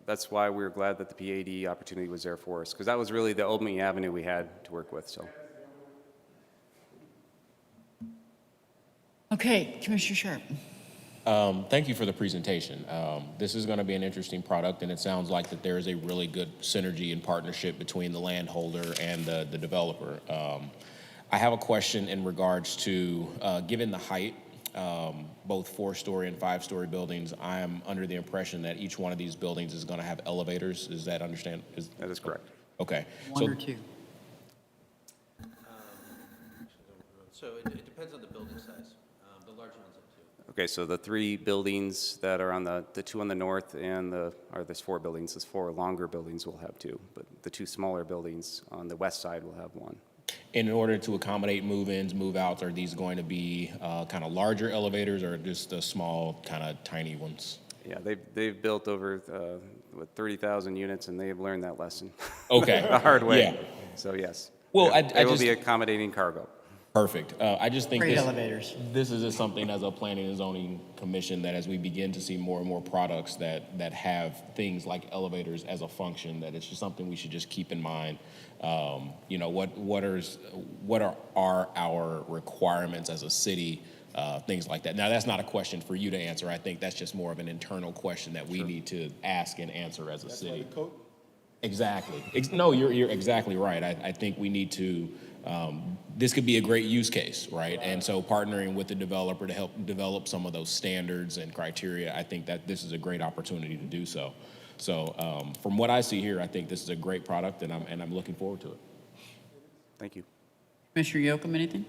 that's why we were glad that the PAD opportunity was there for us, because that was really the only avenue we had to work with. So. Okay, Commissioner Sharp. Thank you for the presentation. This is going to be an interesting product, and it sounds like that there is a really good synergy and partnership between the landholder and the developer. I have a question in regards to, given the height, both 4-story and 5-story buildings, I am under the impression that each one of these buildings is going to have elevators. Is that understand? That is correct. Okay. One or two. So it depends on the building size. The larger ones have 2. Okay, so the 3 buildings that are on the 2 on the north and there's 4 buildings. There's 4 longer buildings will have 2, but the 2 smaller buildings on the west side will have 1. In order to accommodate move-ins, move-outs, are these going to be kind of larger elevators or just the small, kind of tiny ones? Yeah, they've built over 30,000 units, and they've learned that lesson. Okay. The hard way. Yeah. So yes. Well, they will be accommodating cargo. Perfect. I just think Great elevators. This is just something as a planning and zoning commission that as we begin to see more and more products that have things like elevators as a function, that it's just something we should just keep in mind. You know, what are our requirements as a city, things like that. Now, that's not a question for you to answer. I think that's just more of an internal question that we need to ask and answer as a city. Exactly. No, you're exactly right. I think we need to, this could be a great use case, right? And so partnering with the developer to help develop some of those standards and criteria, I think that this is a great opportunity to do so. So from what I see here, I think this is a great product, and I'm looking forward to it. Thank you. Commissioner Yoakum, anything?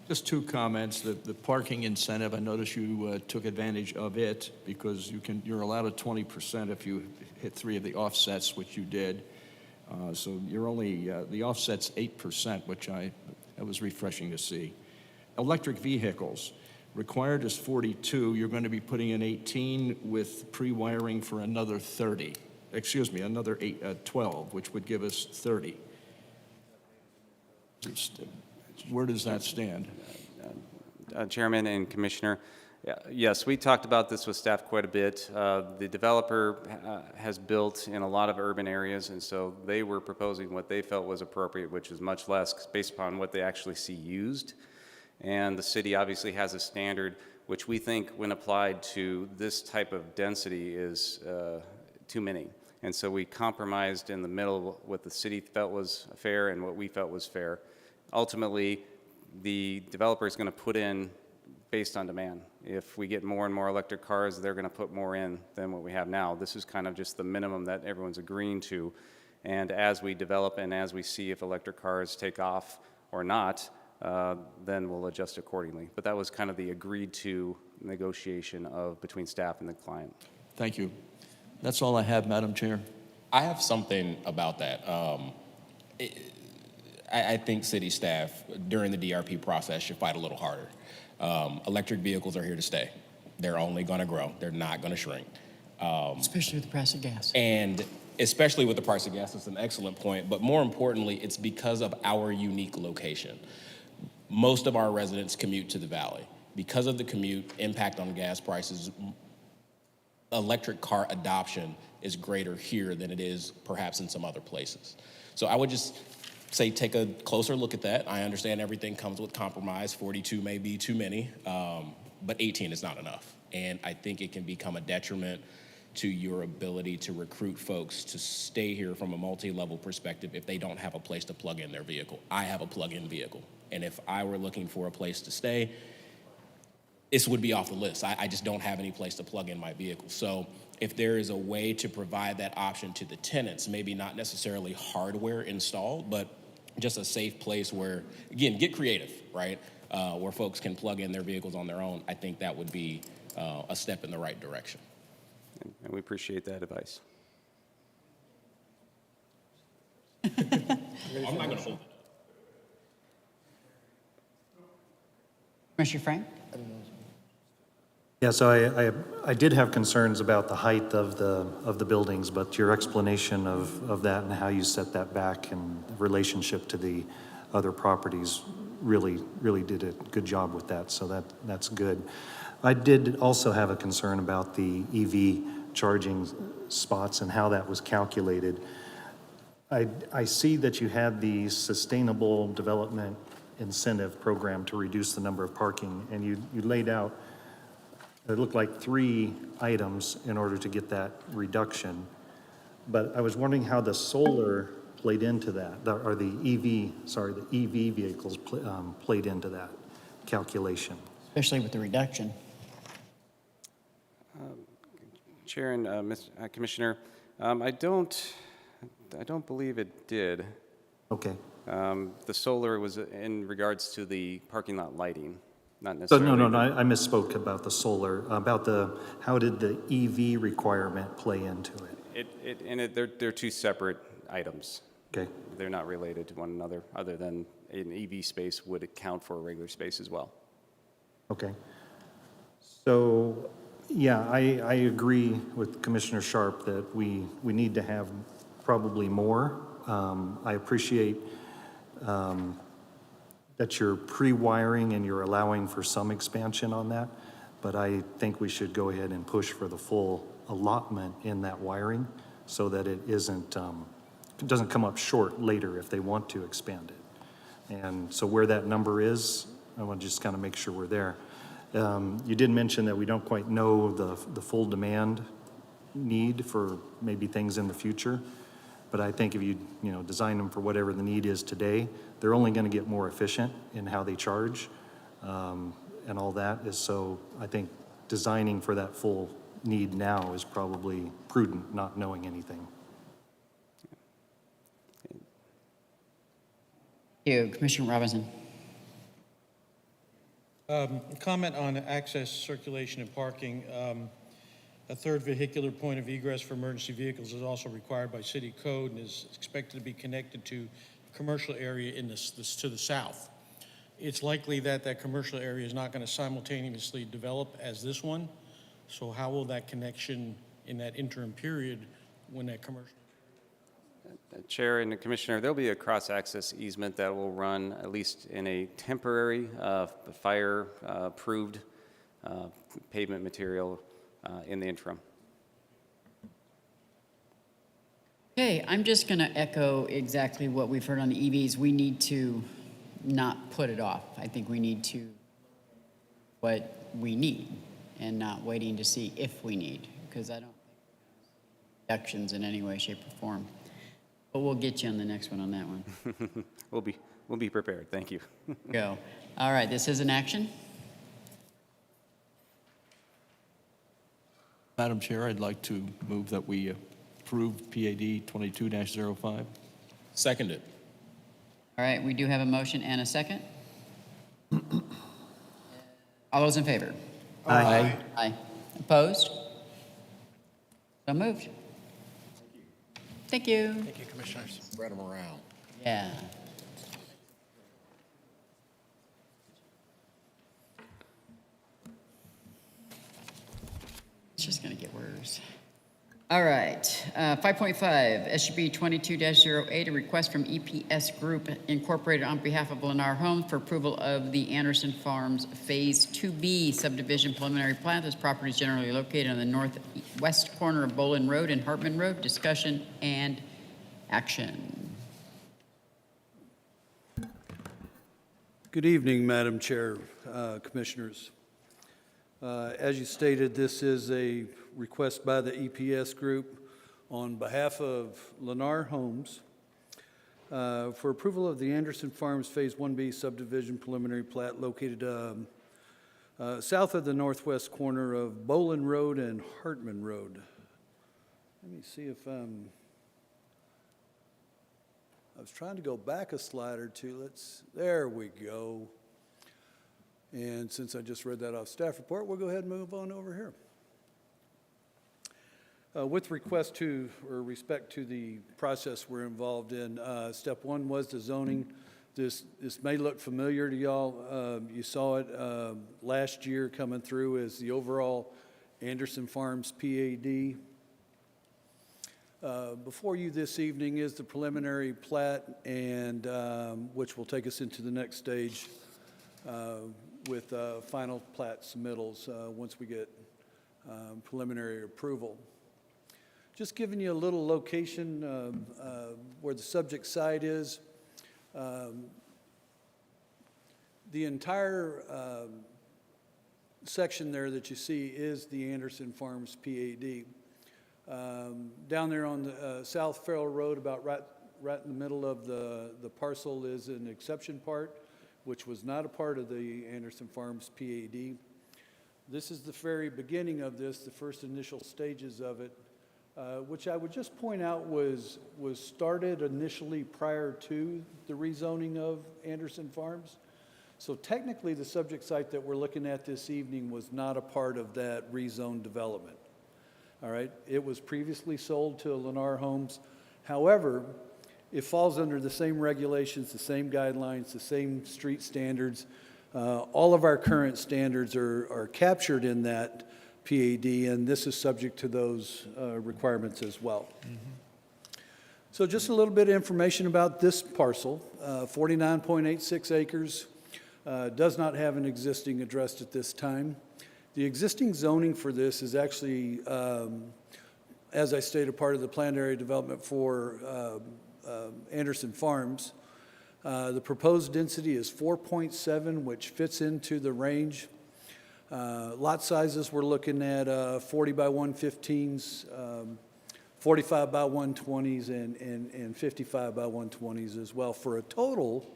Just 2 comments. The parking incentive, I noticed you took advantage of it because you're allowed a 20% if you hit 3 of the offsets, which you did. So you're only, the offset's 8%, which that was refreshing to see. Electric vehicles, required is 42. You're going to be putting in 18 with pre-wiring for another 30. Excuse me, another 12, which would give us 30. Where does that stand? Chairman and Commissioner, Yeah, yes, we talked about this with staff quite a bit. The developer has built in a lot of urban areas, and so they were proposing what they felt was appropriate, which is much less based upon what they actually see used. And the city obviously has a standard which we think, when applied to this type of density, is too many. And so we compromised in the middle what the city felt was fair and what we felt was fair. Ultimately, the developer is going to put in based on demand. If we get more and more electric cars, they're going to put more in than what we have now. This is kind of just the minimum that everyone's agreeing to. And as we develop and as we see if electric cars take off or not, then we'll adjust accordingly. But that was kind of the agreed to negotiation of between staff and the client. Thank you. That's all I have, Madam Chair. I have something about that. I think city staff during the DRP process should fight a little harder. Electric vehicles are here to stay. They're only going to grow. They're not going to shrink. Especially with the price of gas. And especially with the price of gas, that's an excellent point. But more importantly, it's because of our unique location. Most of our residents commute to the valley. Because of the commute, impact on gas prices, electric car adoption is greater here than it is perhaps in some other places. So I would just say take a closer look at that. I understand everything comes with compromise. 42 may be too many, but 18 is not enough. And I think it can become a detriment to your ability to recruit folks to stay here from a multi-level perspective if they don't have a place to plug in their vehicle. I have a plug-in vehicle. And if I were looking for a place to stay, this would be off the list. I just don't have any place to plug in my vehicle. So if there is a way to provide that option to the tenants, maybe not necessarily hardware installed, but just a safe place where, again, get creative, right? Where folks can plug in their vehicles on their own, I think that would be a step in the right direction. And we appreciate that advice. I'm not going to hold it. Commissioner Frank? Yeah, so I did have concerns about the height of the buildings, but your explanation of that and how you set that back and the relationship to the other properties really did a good job with that, so that's good. I did also have a concern about the EV charging spots and how that was calculated. I see that you had the Sustainable Development Incentive Program to reduce the number of parking, and you laid out, it looked like 3 items in order to get that reduction. But I was wondering how the solar played into that, or the EV vehicles played into that calculation. Especially with the reduction. Chair and Commissioner, I don't believe it did. Okay. The solar was in regards to the parking lot lighting, not So necessarily. no, I misspoke about the solar, about how did the EV requirement play into it? They're 2 separate items. Okay. They're not related to one another, other than an EV space would account for a regular space as well. Okay. So, yeah, I agree with Commissioner Sharp that we need to have probably more. I appreciate that you're pre-wiring and you're allowing for some expansion on that, but I think we should go ahead and push for the full allotment in that wiring so that it doesn't come up short later if they want to expand it. And so where that number is, I want to just kind of make sure we're there. You did mention that we don't quite know the full demand need for maybe things in the future. But I think if you design them for whatever the need is today, they're only going to get more efficient in how they charge, and all that is. So I think designing for that full need now is probably prudent, not knowing anything. Thank you, Commissioner Robinson. Comment on access, circulation, and parking. A third vehicular point of egress for emergency vehicles is also required by city code and is expected to be connected to a commercial area to the south. It's likely that commercial area is not going to simultaneously develop as this one. So how will that connection in that interim period when that commercial? Chair and Commissioner, there'll be a cross-access easement that will run at least in a temporary fire-approved pavement material in the interim. Okay, I'm just going to echo exactly what we've heard on the EVs. We need to not put it off. I think we need to what we need and not waiting to see if we need, because I don't think reductions in any way, shape, or form. But we'll get you on the next one on that one. We'll be prepared. Thank you. Go. All right, this is an action. Madam Chair, I'd like to move that we approve PAD 22-05. Seconded. All right, we do have a motion and a second. All those in favor? Aye. Aye. Opposed? So moved. Thank you. Thank you, Commissioners. Spread them around. Yeah. It's just going to get worse. All right, 5.5, SUB 22-08, a request from EPS Group Incorporated on behalf of Lennar Homes for approval of the Anderson Farms Phase 2B subdivision preliminary plat. This property is generally located on the northwest corner of Bolin Road and Hartman Road. Discussion and action. Good evening, Madam Chair, Commissioners. As you stated, this is a request by the EPS Group on behalf of Lennar Homes for approval of the Anderson Farms Phase 1B subdivision preliminary plat located south of the northwest corner of Bolin Road and Hartman Road. Let me see if I was trying to go back a slide or two. There we go. And since I just read that off staff report, we'll go ahead and move on over here. With respect to the process we're involved in, step one was the zoning. This may look familiar to y'all. You saw it last year coming through as the overall Anderson Farms PAD. Before you this evening is the preliminary plat, and which will take us into the next stage with final plat submittals once we get preliminary approval. Just giving you a little location where the subject site is. The entire section there that you see is the Anderson Farms PAD. Down there on the South Farrell Road, about right in the middle of the parcel, is an exception part, which was not a part of the Anderson Farms PAD. This is the very beginning of this, the first initial stages of it, which I would just point out was started initially prior to the rezoning of Anderson Farms. So technically, the subject site that we're looking at this evening was not a part of that rezoned development. All right, it was previously sold to Lennar Homes. However, it falls under the same regulations, the same guidelines, the same street standards. All of our current standards are captured in that PAD, and this is subject to those requirements as well. So just a little bit of information about this parcel. 49.86 acres, does not have an existing address at this time. The existing zoning for this is actually, as I stated, part of the planned area development for Anderson Farms. The proposed density is 4.7, which fits into the range. Lot sizes, we're looking at 40 by 115s, 45 by 120s, and 55 by 120s as well, for a total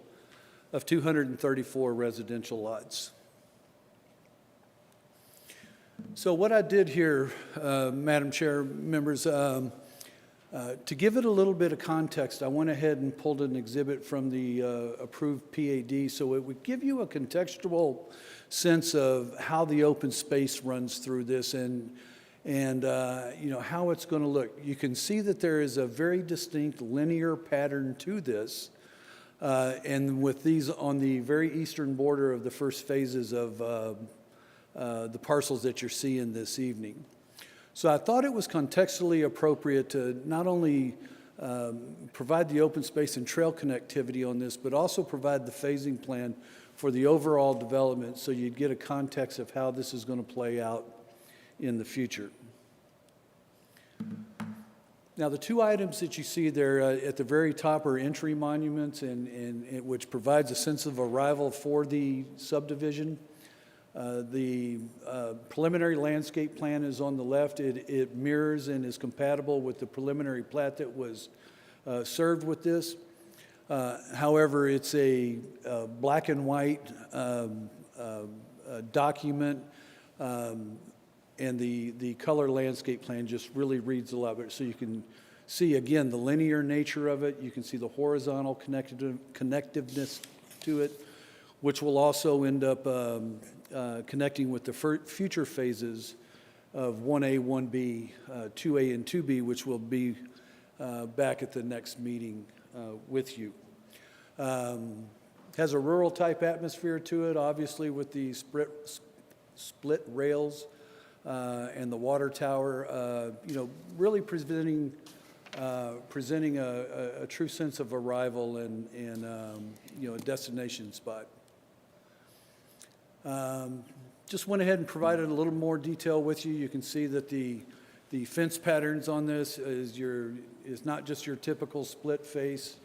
of 234 residential lots. So what I did here, Madam Chair, members, to give it a little bit of context, I went ahead and pulled an exhibit from the approved PAD so it would give you a contextual sense of how the open space runs through this and you know, how it's going to look. You can see that there is a very distinct linear pattern to this, and with these on the very eastern border of the first phases of the parcels that you're seeing this evening. So I thought it was contextually appropriate to not only provide the open space and trail connectivity on this, but also provide the phasing plan for the overall development, so you'd get a context of how this is going to play out in the future. Now, the two items that you see there at the very top are entry monuments, and which provides a sense of arrival for the subdivision. The preliminary landscape plan is on the left. It mirrors and is compatible with the preliminary plat that was served with this. However, it's a black and white document, and the color landscape plan just really reads a lot better. So you can see, again, the linear nature of it. You can see the horizontal connectiveness to it, which will also end up connecting with the future phases of 1A, 1B, 2A, and 2B, which will be back at the next meeting with you. Has a rural type atmosphere to it, obviously, with the split rails and the water tower, really presenting a true sense of arrival and a destination spot. Just went ahead and provided a little more detail with you. You can see that the fence patterns on this is not just your typical split face,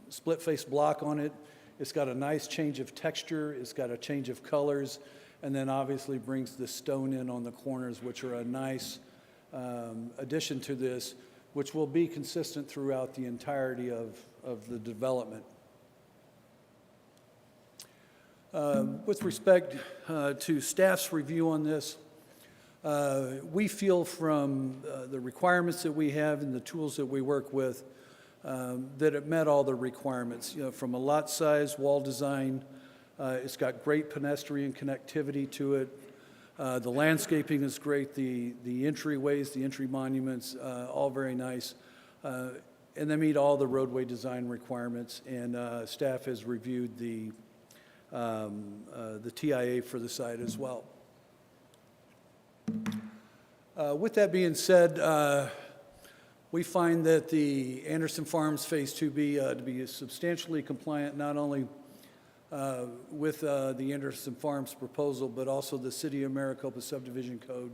split face block on it. It's got a nice change of texture. It's got a change of colors, and then obviously brings the stone in on the corners, which are a nice addition to this, which will be consistent throughout the entirety of the development. With respect to staff's review on this, we feel from the requirements that we have and the tools that we work with that it met all the requirements. From a lot size, wall design, it's got great pedestrian connectivity to it. The landscaping is great. The entryways, the entry monuments, all very nice. And they meet all the roadway design requirements. And staff has reviewed the TIA for the site as well. With that being said, we find that the Anderson Farms Phase 2B to be substantially compliant not only with the Anderson Farms proposal, but also the City of Maricopa Subdivision Code,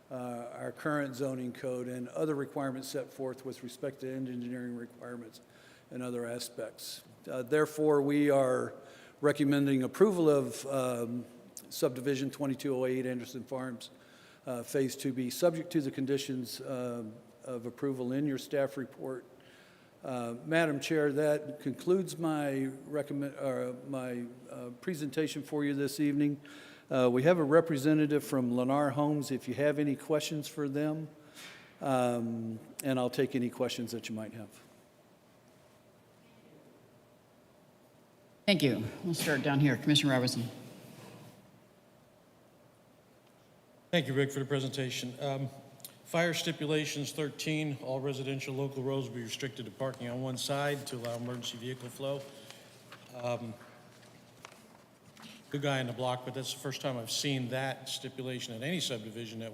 our current zoning code, and other requirements set forth with respect to engineering requirements and other aspects. Therefore, we are recommending approval of Subdivision 2208 Anderson Farms Phase 2B, subject to the conditions of approval in your staff report. Madam Chair, that concludes my presentation for you this evening. We have a representative from Lennar Homes if you have any questions for them, and I'll take any questions that you might have. Thank you. We'll start down here. Commissioner Robertson. Thank you, Rick, for the presentation. Fire stipulations 13, all residential local roads will be restricted to parking on one side to allow emergency vehicle flow. Good guy in the block, but that's the first time I've seen that stipulation in any subdivision that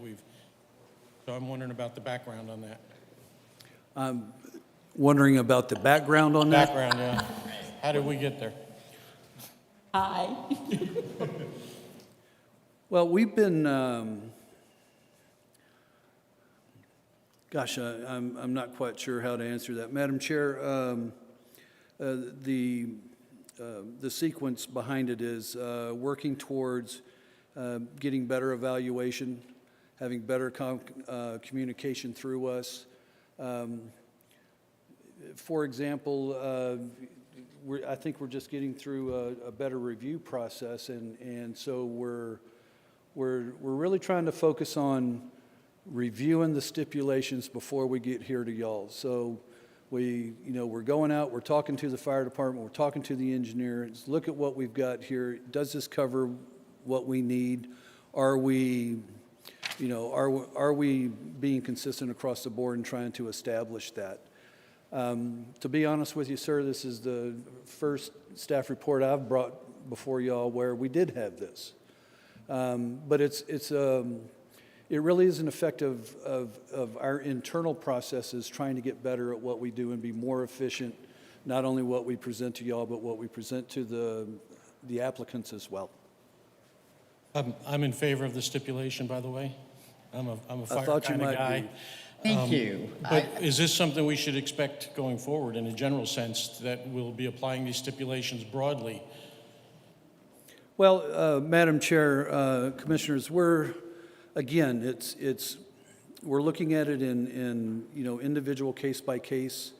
so I'm wondering about the background on that. I'm wondering about the background on that? Background, yeah. How did we get there? Hi. Well, we've been, I'm not quite sure how to answer that. Madam Chair, the sequence behind it is working towards getting better evaluation, having better communication through us. For example, I think we're just getting through a better review process, and so we're really trying to focus on reviewing the stipulations before we get here to y'all. So we're going out, we're talking to the fire department, we're talking to the engineers, look at what we've got here. Does this cover what we need? Are we being consistent across the board and trying to establish that? To be honest with you, sir, this is the first staff report I've brought before y'all where we did have this. But it really is an effect of our internal processes trying to get better at what we do and be more efficient not only what we present to y'all, but what we present to the applicants as well. I'm in favor of the stipulation, by the way. I'm a fire thought you kind of might guy. be. Thank you. But is this something we should expect going forward in a general sense, that we'll be applying these stipulations broadly? Well, Madam Chair, Commissioners, we're looking at it in individual case by case.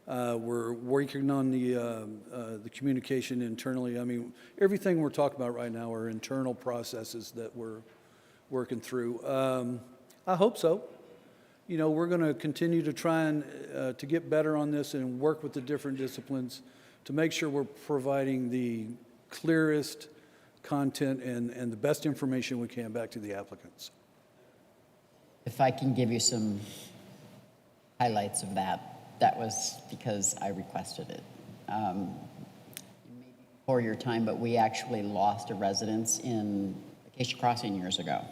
We're working on the communication internally. I mean, everything we're talking about right now are internal processes that we're working through. I hope so. We're going to continue to try and to get better on this and work with the different disciplines to make sure we're providing the clearest content and the best information we can back to the applicants. If I can give you some highlights of that, that was because I requested it. Maybe before your time, but we actually lost a residence in Acacia Crossing years ago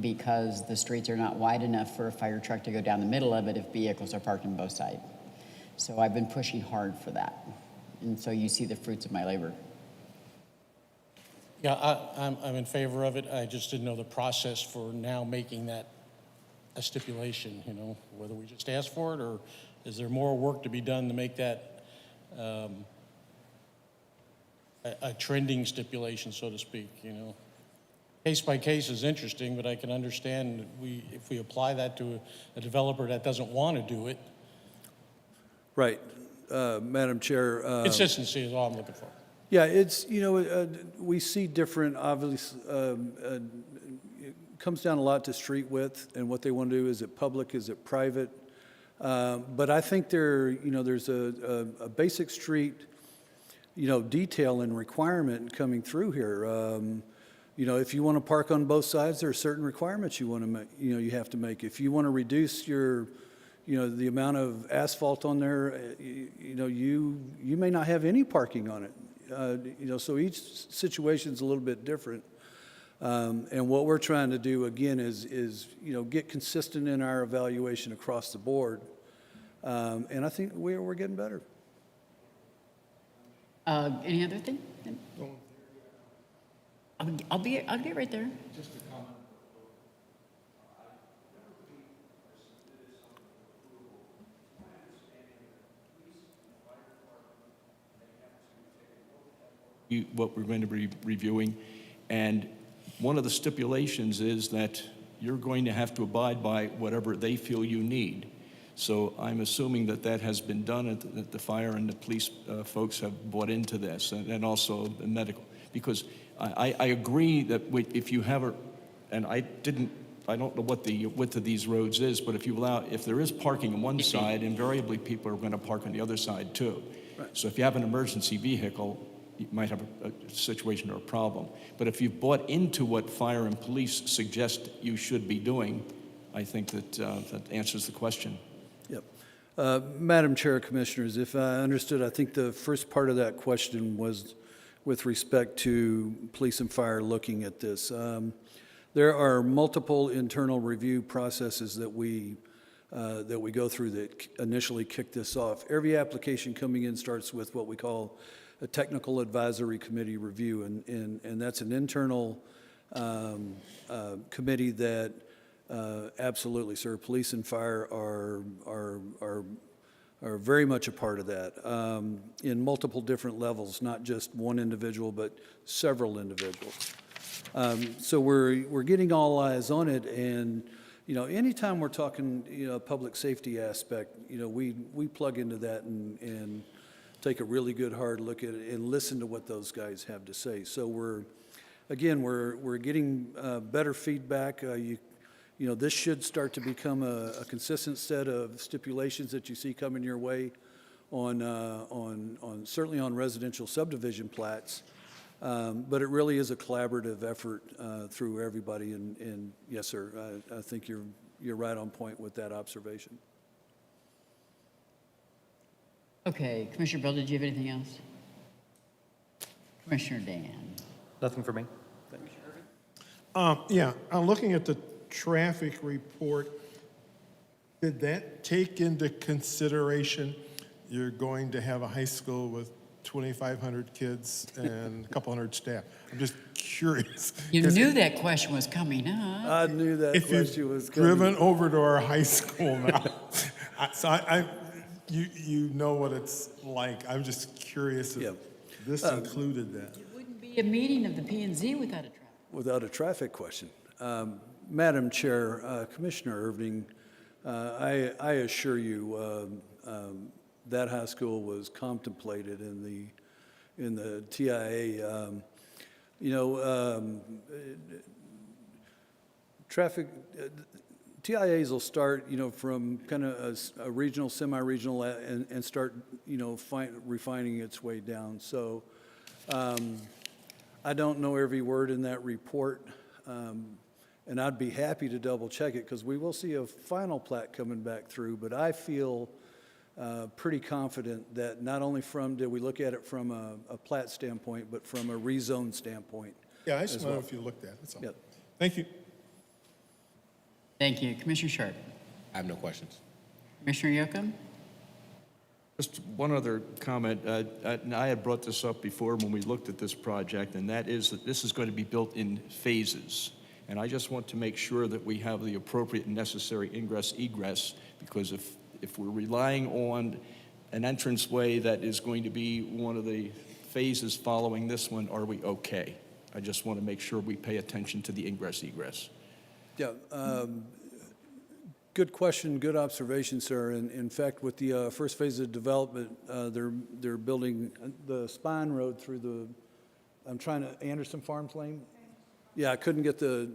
because the streets are not wide enough for a fire truck to go down the middle of it if vehicles are parked on both sides. So I've been pushing hard for that. And so you see the fruits of my labor. Yeah, I'm in favor of it. I just didn't know the process for now making that a stipulation, whether we just ask for it or is there more work to be done to make that a trending stipulation, so to speak, Case by case is interesting, but I can understand if we apply that to a developer that doesn't want to do it. Right, Madam Chair. Consistency is all I'm looking for. Yeah, it's, we see different, obviously, it comes down a lot to street width and what they want to do. Is it public? Is it private? But I think there's a basic street, detail and requirement coming through here. If you want to park on both sides, there are certain requirements you want to make, you have to make. If you want to reduce your, the amount of asphalt on there, you may not have any parking on it. So each situation is a little bit different. And what we're trying to do, again, is get consistent in our evaluation across the board. And I think we're getting better. Any other thing? I'll be right there. Just a comment. What we're going to be reviewing, and one of the stipulations is that you're going to have to abide by whatever they feel you need. So I'm assuming that has been done, and that the fire and the police folks have bought into this, and also the medical. Because I agree that if you have and I don't know what the width of these roads is, but if there is parking on one side, invariably people are going to park on the other side too. Right. So if you have an emergency vehicle, you might have a situation or a problem. But if you've bought into what fire and police suggest you should be doing, I think that answers the question. Yep. Madam Chair, Commissioners, if I understood, I think the first part of that question was with respect to police and fire looking at this. There are multiple internal review processes that we go through that initially kick this off. Every application coming in starts with what we call a technical advisory committee review, and that's an internal committee that absolutely, sir, police and fire are very much a part of that in multiple different levels, not just one individual, but several individuals. So we're getting all eyes on it, and anytime we're talking public safety aspect, we plug into that and take a really good hard look at it and listen to what those guys have to say. So we're getting better feedback. This should start to become a consistent set of stipulations that you see coming your way on certainly on residential subdivision plats. But it really is a collaborative effort through everybody. And yes, sir, I think you're right on point with that observation. Okay, Commissioner Bill, did you have anything else? Commissioner Dan. Nothing for me. Thank you. Yeah, I'm looking at the traffic report. Did that take into consideration you're going to have a high school with 2,500 kids and a couple hundred staff. I'm just curious. You knew that question was coming, huh? I knew that If question you've was coming. driven over to our high school now, you know what it's like. I'm just curious if this included that. It wouldn't be a meeting of the P&Z without a traffic. Without a traffic question. Madam Chair, Commissioner Irving, I assure you that high school was contemplated in the TIA. Traffic, TIAs will start, from kind of a regional, semi-regional, and start, refining its way down. So I don't know every word in that report, and I'd be happy to double check it because we will see a final plat coming back through, but I feel pretty confident that not only did we look at it from a plat standpoint, but from a rezone standpoint. Yeah, I just know if you looked at it, that's all. Yep. Thank you. Thank you. Commissioner Sharp. I have no questions. Commissioner Yocum? Just one other comment. And I had brought this up before when we looked at this project, and that is that this is going to be built in phases. And I just want to make sure that we have the appropriate and necessary ingress egress, because if we're relying on an entranceway that is going to be one of the phases following this one, are we okay? I just want to make sure we pay attention to the ingress egress. Yeah, good question, good observation, sir. And in fact, with the first phase of development, they're building the spine road through Anderson Farms Lane. Yeah, I couldn't get the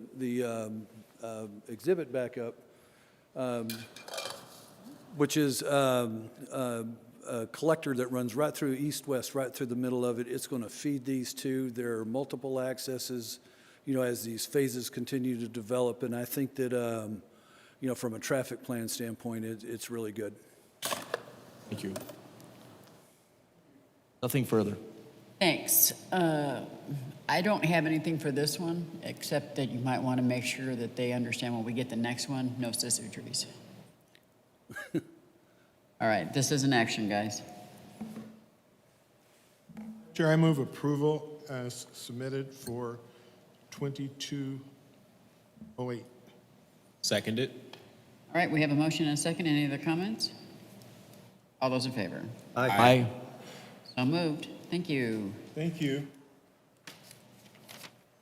exhibit back up, which is a collector that runs right through east-west, right through the middle of it. It's going to feed these two. There are multiple accesses, as these phases continue to develop. And I think that, from a traffic plan standpoint, it's really good. Thank you. Nothing further. Thanks. I don't have anything for this one, except that you might want to make sure that they understand when we get the next one, no scissor trees. All right, this is an action, guys. Chair, I move approval as submitted for 2208. Second it. All right, we have a motion and a second. Any other comments? All those in favor? Aye. So moved. Thank you. Thank you.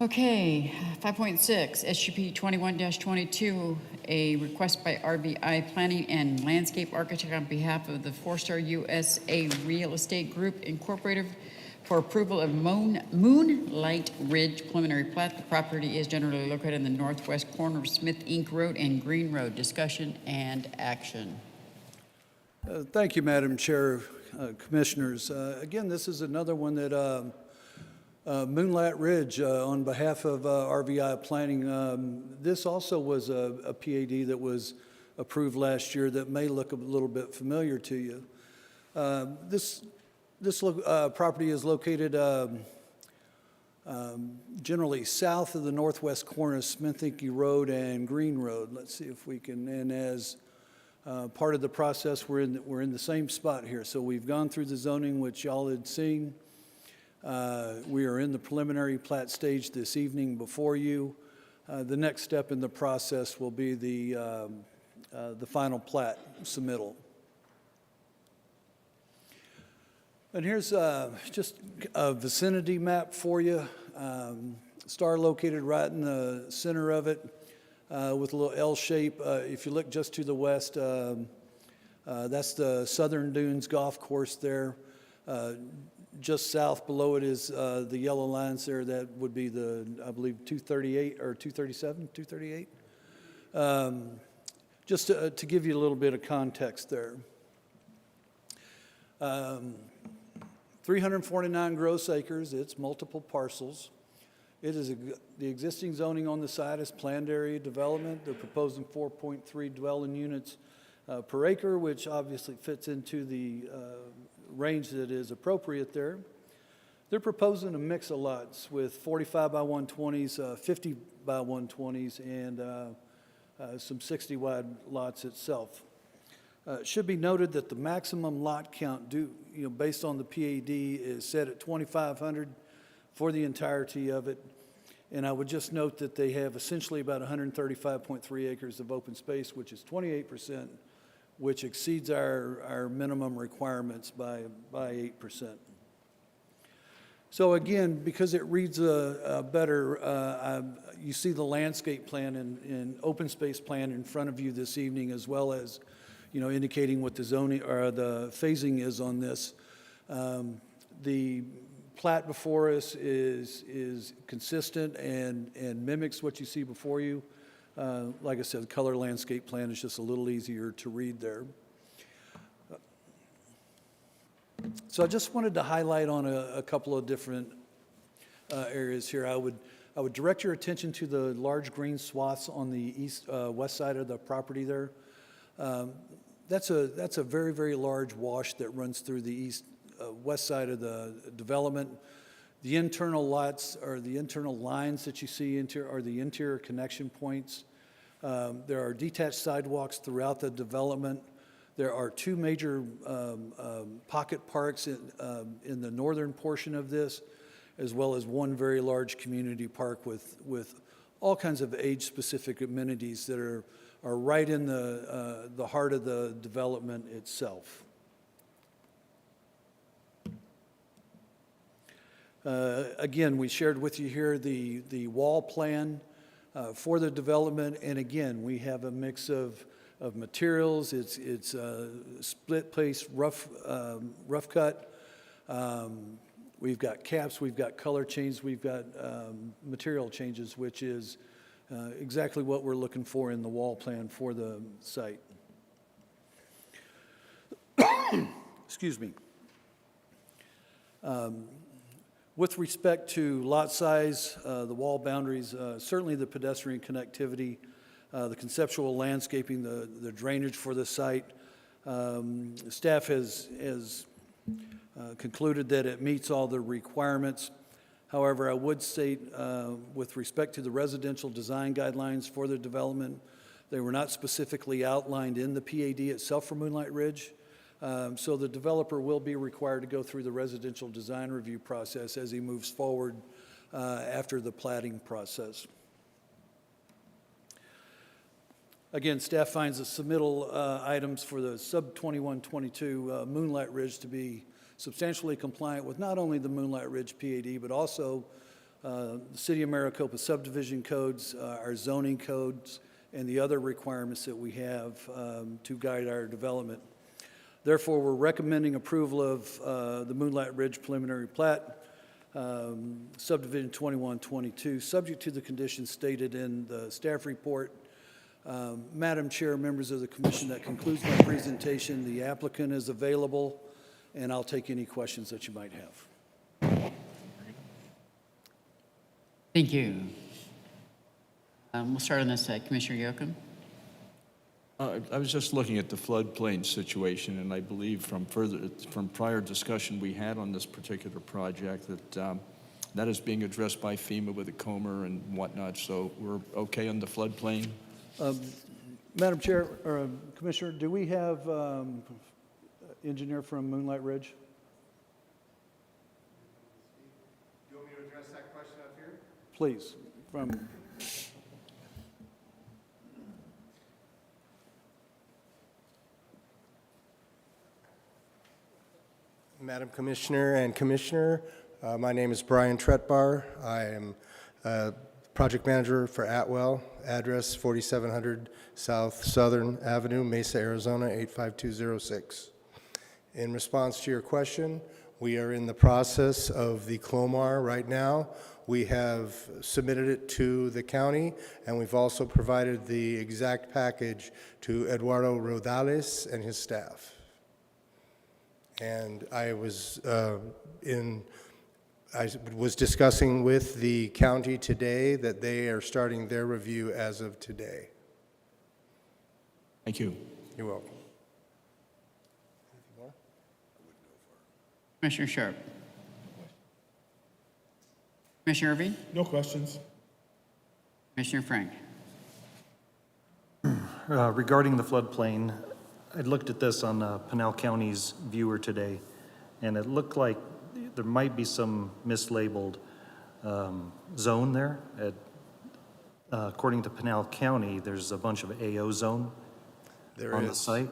Okay, 5.6, SUP 21-22, a request by RBI Planning and Landscape Architect on behalf of the 4-Star USA Real Estate Group Incorporated for approval of Moonlight Ridge preliminary plat. The property is generally located in the northwest corner of Smith Inc. Road and Green Road. Discussion and action. Thank you, Madam Chair, Commissioners. Again, this is another one that Moonlight Ridge, on behalf of RVI Planning, this also was a PAD that was approved last year that may look a little bit familiar to you. This property is located generally south of the northwest corner of Smith-Inky Road and Green Road. Let's see if we can, and as part of the process, we're in the same spot here. So we've gone through the zoning, which y'all had seen. We are in the preliminary plat stage this evening before you. The next step in the process will be the final plat submittal. And here's just a vicinity map for you. Star located right in the center of it with a little L shape. If you look just to the west, that's the Southern Dunes Golf Course there. Just south below it is the yellow lines there. That would be the, I believe, 238 or 237, 238. Just to give you a little bit of context there. 349 gross acres. It's multiple parcels. It is the existing zoning on the site is planned area development. They're proposing 4.3 dwelling units per acre, which obviously fits into the range that is appropriate there. They're proposing a mix of lots with 45 by 120s, 50 by 120s, and some 60 wide lots itself. It should be noted that the maximum lot count based on the PAD is set at 2,500 for the entirety of it. And I would just note that they have essentially about 135.3 acres of open space, which is 28%, which exceeds our minimum requirements by 8%. So again, because it reads better, you see the landscape plan and open space plan in front of you this evening, as well as, indicating what the zoning or the phasing is on this. The plat before us is consistent and mimics what you see before you. Like I said, the color landscape plan is just a little easier to read there. So I just wanted to highlight on a couple of different areas here. I would direct your attention to the large green swaths on the west side of the property there. That's a very, very large wash that runs through the west side of the development. The internal lots or the internal lines that you see are the interior connection points. There are detached sidewalks throughout the development. There are two major pocket parks in the northern portion of this, as well as one very large community park with all kinds of age-specific amenities that are right in the heart of the development itself. Again, we shared with you here the wall plan for the development, and again, we have a mix of materials. It's split place rough cut. We've got caps, we've got color changes, we've got material changes, which is exactly what we're looking for in the wall plan for the site. Excuse me. With respect to lot size, the wall boundaries, certainly the pedestrian connectivity, the conceptual landscaping, the drainage for the site. Staff has concluded that it meets all the requirements. However, I would state with respect to the residential design guidelines for the development, they were not specifically outlined in the PAD itself for Moonlight Ridge. So the developer will be required to go through the residential design review process as he moves forward after the platting process. Again, staff finds the submittal items for the sub 2122 Moonlight Ridge to be substantially compliant with not only the Moonlight Ridge PAD, but also the City of Maricopa subdivision codes, our zoning codes, and the other requirements that we have to guide our development. Therefore, we're recommending approval of the Moonlight Ridge preliminary plat, subdivision 2122, subject to the conditions stated in the staff report. Madam Chair, members of the commission, that concludes my presentation. The applicant is available, and I'll take any questions that you might have. Thank you. We'll start on this side. Commissioner Yoakum. I was just looking at the floodplain situation, and I believe from prior discussion we had on this particular project that that is being addressed by FEMA with a comber and whatnot. So we're okay on the floodplain. Madam Chair, or Commissioner, do we have engineer from Moonlight Ridge? Do you want me to address that question up here? Please, from. Madam Commissioner and Commissioner, my name is Brian Tretbar. I am project manager for Atwell, address 4700 South Southern Avenue, Mesa, Arizona 85206. In response to your question, we are in the process of the Clomar right now. We have submitted it to the county, and we've also provided the exact package to Eduardo Rodales and his staff. And I was discussing with the county today that they are starting their review as of today. Thank you. You're welcome. Commissioner Sharp. Commissioner Irving. No questions. Commissioner Frank. Regarding the floodplain, I looked at this on Pinal County's viewer today, and it looked like there might be some mislabeled zone there. According to Pinal County, there's a bunch of AO zone on the site.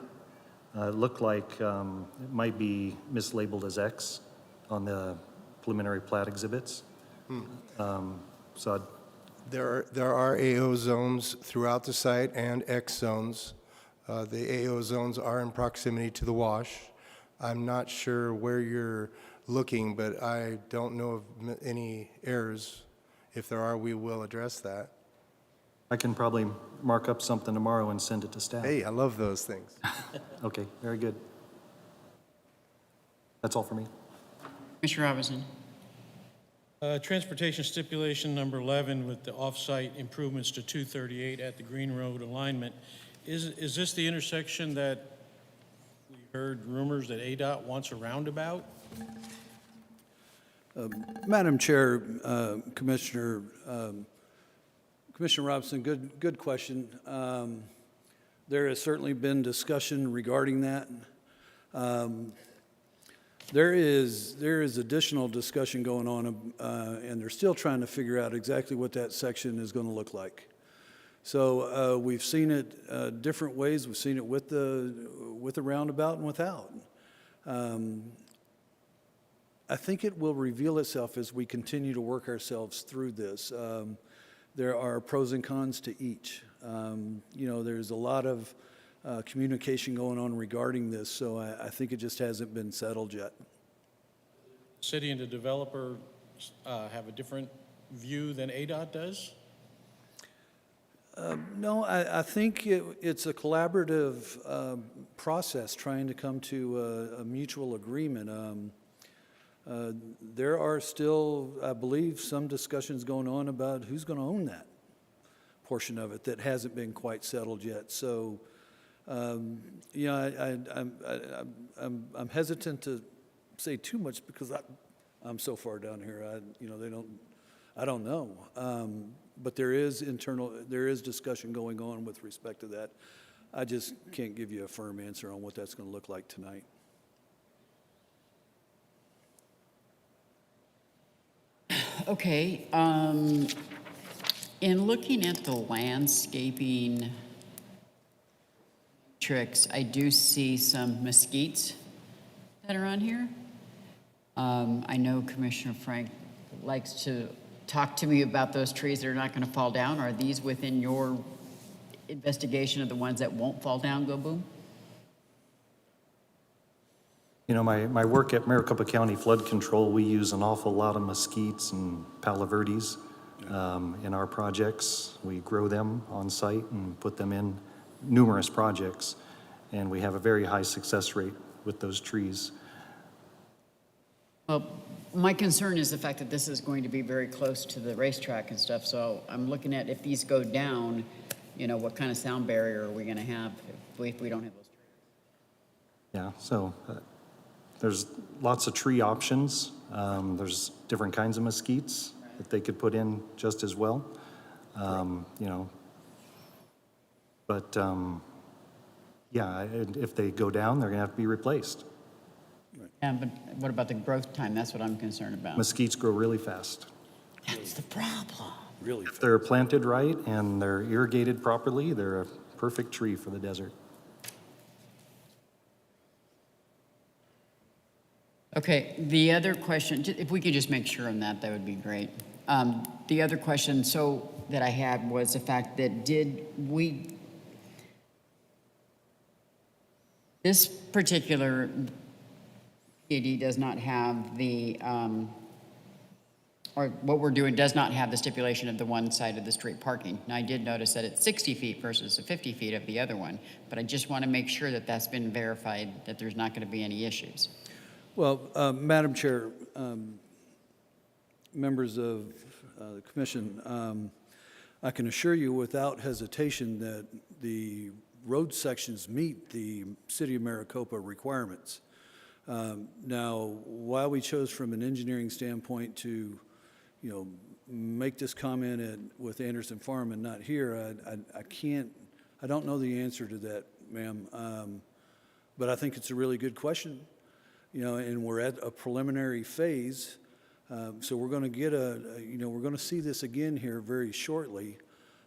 It looked like it might be mislabeled as X on the preliminary plat exhibits. So There are AO zones throughout the site and X zones. The AO zones are in proximity to the wash. I'm not sure where you're looking, but I don't know of any errors. If there are, we will address that. I can probably mark up something tomorrow and send it to staff. Hey, I love those things. Okay, very good. That's all for me. Commissioner Robinson. Transportation stipulation number 11 with the off-site improvements to 238 at the Green Road alignment. Is this the intersection that we heard rumors that ADOT wants a roundabout? Madam Chair, Commissioner Robinson, good question. There has certainly been discussion regarding that. There is additional discussion going on, and they're still trying to figure out exactly what that section is going to look like. So we've seen it different ways. We've seen it with the roundabout and without. I think it will reveal itself as we continue to work ourselves through this. There are pros and cons to each. There's a lot of communication going on regarding this, so I think it just hasn't been settled yet. City and the developer have a different view than ADOT does? No, I think it's a collaborative process trying to come to a mutual agreement. There are still, I believe, some discussions going on about who's going to own that portion of it that hasn't been quite settled yet. So, I'm hesitant to say too much because I'm so far down here. I don't know. But there is discussion going on with respect to that. I just can't give you a firm answer on what that's going to look like tonight. Okay, in looking at the landscaping tricks, I do see some mesquites that are on here. I know Commissioner Frank likes to talk to me about those trees that are not going to fall down. Are these within your investigation of the ones that won't fall down, go boom? My work at Maricopa County Flood Control, we use an awful lot of mesquites and palo verdes in our projects. We grow them on site and put them in numerous projects, and we have a very high success rate with those trees. Well, my concern is the fact that this is going to be very close to the racetrack and stuff, so I'm looking at if these go down, what kind of sound barrier are we going to have if we don't have those trees? Yeah, so there's lots of tree options. There's different kinds of mesquites that they could put in just as well. But if they go down, they're going to have to be replaced. Yeah, but what about the growth time? That's what I'm concerned about. Mesquites grow really fast. That's the problem. Really If they're planted right and they're irrigated properly, they're a perfect tree for the desert. Okay, the other question, if we could just make sure on that, that would be great. The other question that I had was the fact that this particular PAD does not have the, or what we're doing does not have the stipulation of the one side of the street parking. Now, I did notice that it's 60 feet versus the 50 feet of the other one, but I just want to make sure that that's been verified, that there's not going to be any issues. Well, Madam Chair, members of the commission, I can assure you without hesitation that the road sections meet the City of Maricopa requirements. Now, while we chose from an engineering standpoint to, make this comment with Anderson Farm and not here, I don't know the answer to that, ma'am. but I think it's a really good question, and we're at a preliminary phase. So we're going to get we're going to see this again here very shortly.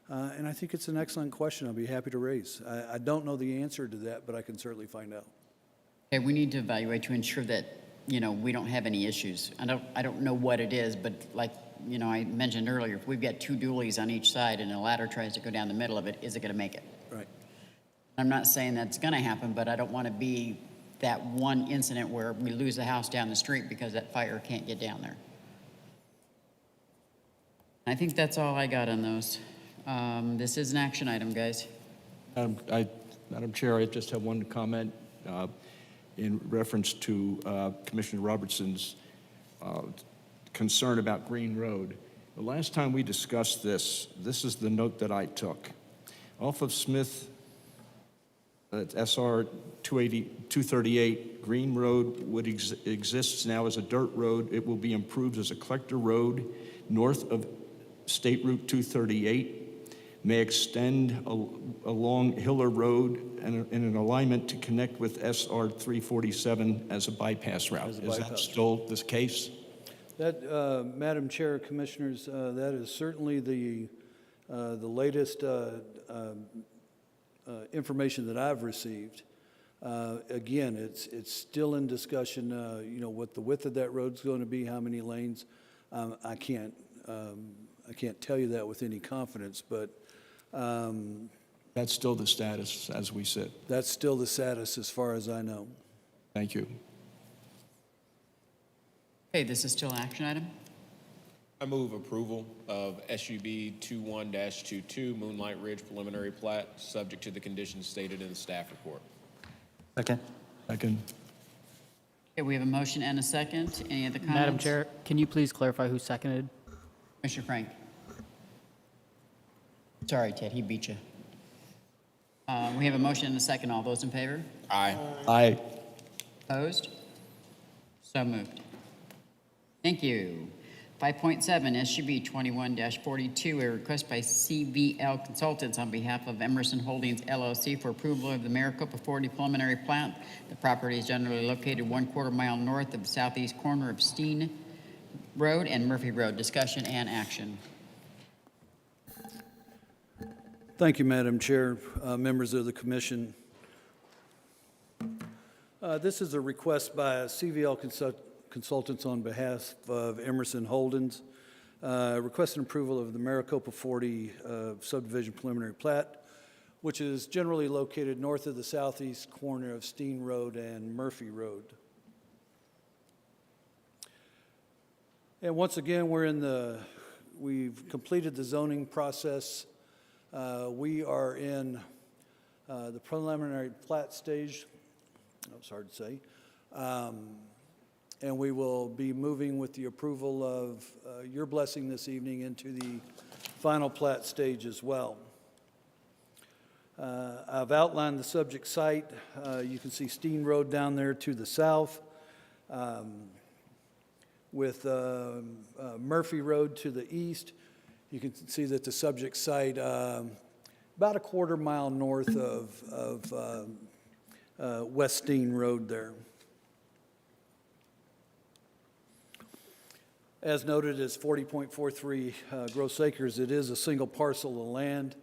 And I think it's an excellent question I'll be happy to raise. I don't know the answer to that, but I can certainly find out. Okay, we need to evaluate to ensure that, we don't have any issues. I don't know what it is, but like, I mentioned earlier, if we've got two dualies on each side and a ladder tries to go down the middle of it, is it going to make it? Right. I'm not saying that's going to happen, but I don't want to be that one incident where we lose the house down the street because that fire can't get down there. I think that's all I got on those. This is an action item, guys. Madam Chair, I just have one comment in reference to Commissioner Robertson's concern about Green Road. The last time we discussed this is the note that I took. Off of Smith, SR 238, Green Road exists now as a dirt road. It will be improved as a collector road north of State Route 238. May extend along Hiller Road and in an alignment to connect with SR 347 as a bypass route. Is that still the case? That, Madam Chair, Commissioners, that is certainly the latest information that I've received. Again, it's still in discussion. What the width of that road's going to be, how many lanes. I can't tell you that with any confidence, but. That's still the status as we sit. That's still the status as far as I know. Thank you. Okay, this is still an action item. I move approval of SUB 21-22 Moonlight Ridge preliminary plat, subject to the conditions stated in the staff report. Second. Second. Okay, we have a motion and a second. Any other comments? Madam Chair, can you please clarify who seconded? Commissioner Frank. Sorry, Ted, he beat you. We have a motion and a second. All those in favor? Aye. Aye. Opposed? So moved. Thank you. 5.7, SUB 21-42, a request by CVL Consultants on behalf of Emerson Holdings, LLC for approval of the Maricopa 40 preliminary plat. The property is generally located 1/4 mile north of the southeast corner of Steen Road and Murphy Road. Discussion and action. Thank you, Madam Chair, members of the Commission. This is a request by CVL Consultants on behalf of Emerson Holdings, requesting approval of the Maricopa 40 subdivision preliminary plat, which is generally located north of the southeast corner of Steen Road and Murphy Road. And once again, we've completed the zoning process. We are in the preliminary plat stage. It's hard to say. And we will be moving with the approval of your blessing this evening into the final plat stage as well. I've outlined the subject site. You can see Steen Road down there to the south, with Murphy Road to the east. You can see that the subject site, about 1/4 mile north of West Steen Road there. As noted, it's 40.43 gross acres. It is a single parcel of land.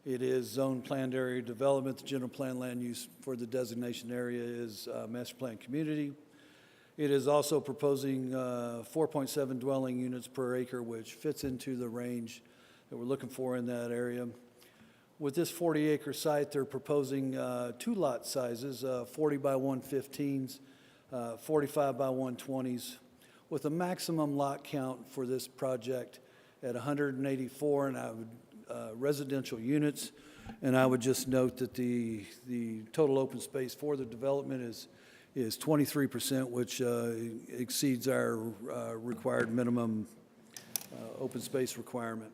It is zone planned area development. The general plan land use for the designation area is master plan community. It is also proposing 4.7 dwelling units per acre, which fits into the range that we're looking for in that area. With this 40-acre site, they're proposing 2 lot sizes, 40 by 115s, 45 by 120s, with a maximum lot count for this project at 184 residential units. And I would just note that the total open space for the development is 23%, which exceeds our required minimum open space requirement.